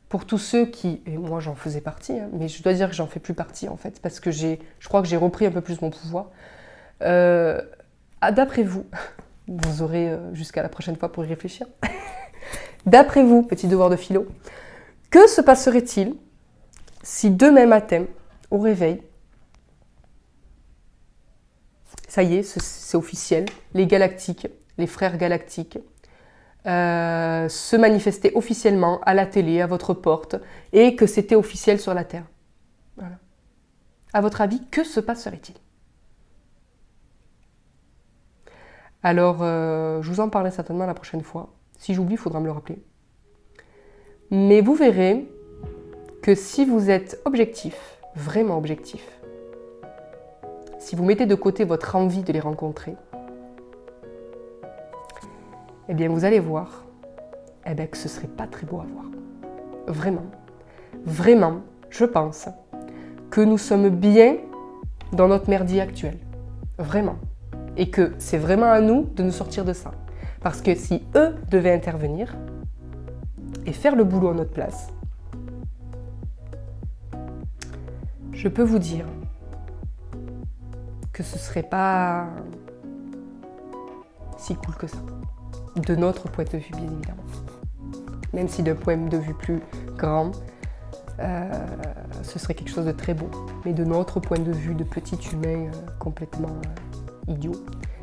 pour tous ceux qui, et moi j'en faisais partie, hein, mais je dois dire que j'en fais plus partie en fait, parce que je crois que j'ai repris un peu plus mon pouvoir. D'après vous, vous aurez jusqu'à la prochaine fois pour y réfléchir. D'après vous, petit devoir de philo, que se passerait-il si demain matin, au réveil, ça y est, c'est officiel, les galactiques, les frères galactiques, se manifestaient officiellement à la télé, à votre porte, et que c'était officiel sur la Terre. Voilà. À votre avis, que se passerait-il? Alors, je vous en parlerai certainement la prochaine fois. Si j'oublie, il faudra me le rappeler. Mais vous verrez que si vous êtes objectif, vraiment objectif, si vous mettez de côté votre envie de les rencontrer, eh bien vous allez voir que ce ne serait pas très beau à voir. Vraiment. Vraiment, je pense que nous sommes bien dans notre merdier actuel. Vraiment. Et que c'est vraiment à nous de nous sortir de ça. Parce que si eux devaient intervenir et faire le boulot à notre place, je peux vous dire que ce ne serait pas si cool que ça. De notre point de vue, bien évidemment. Même si d'un point de vue plus grand, ce serait quelque chose de très beau. Mais de notre point de vue de petit humain complètement idiot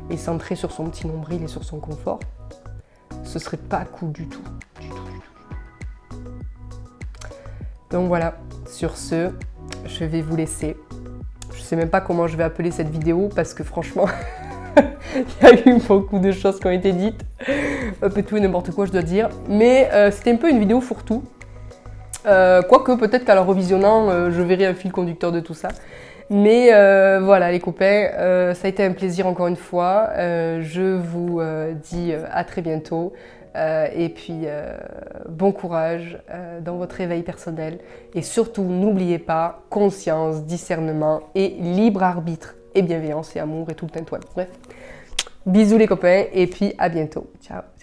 et centré sur son petit nombril et sur son confort, ce serait pas cool du tout. Donc voilà, sur ce, je vais vous laisser. Je sais même pas comment je vais appeler cette vidéo parce que franchement, il y a eu beaucoup de choses qui ont été dites. Un peu tout et n'importe quoi, je dois dire. Mais c'était un peu une vidéo fourre-tout. Quoique peut-être qu'à la revisionnant, je verrai un fil conducteur de tout ça. Mais voilà les copains, ça a été un plaisir encore une fois. Je vous dis à très bientôt. Et puis bon courage dans votre éveil personnel. Et surtout, n'oubliez pas, conscience, discernement et libre arbitre. et bienveillance et amour et tout le tintouin. Bref, bisous les copains et puis à bientôt. Ciao.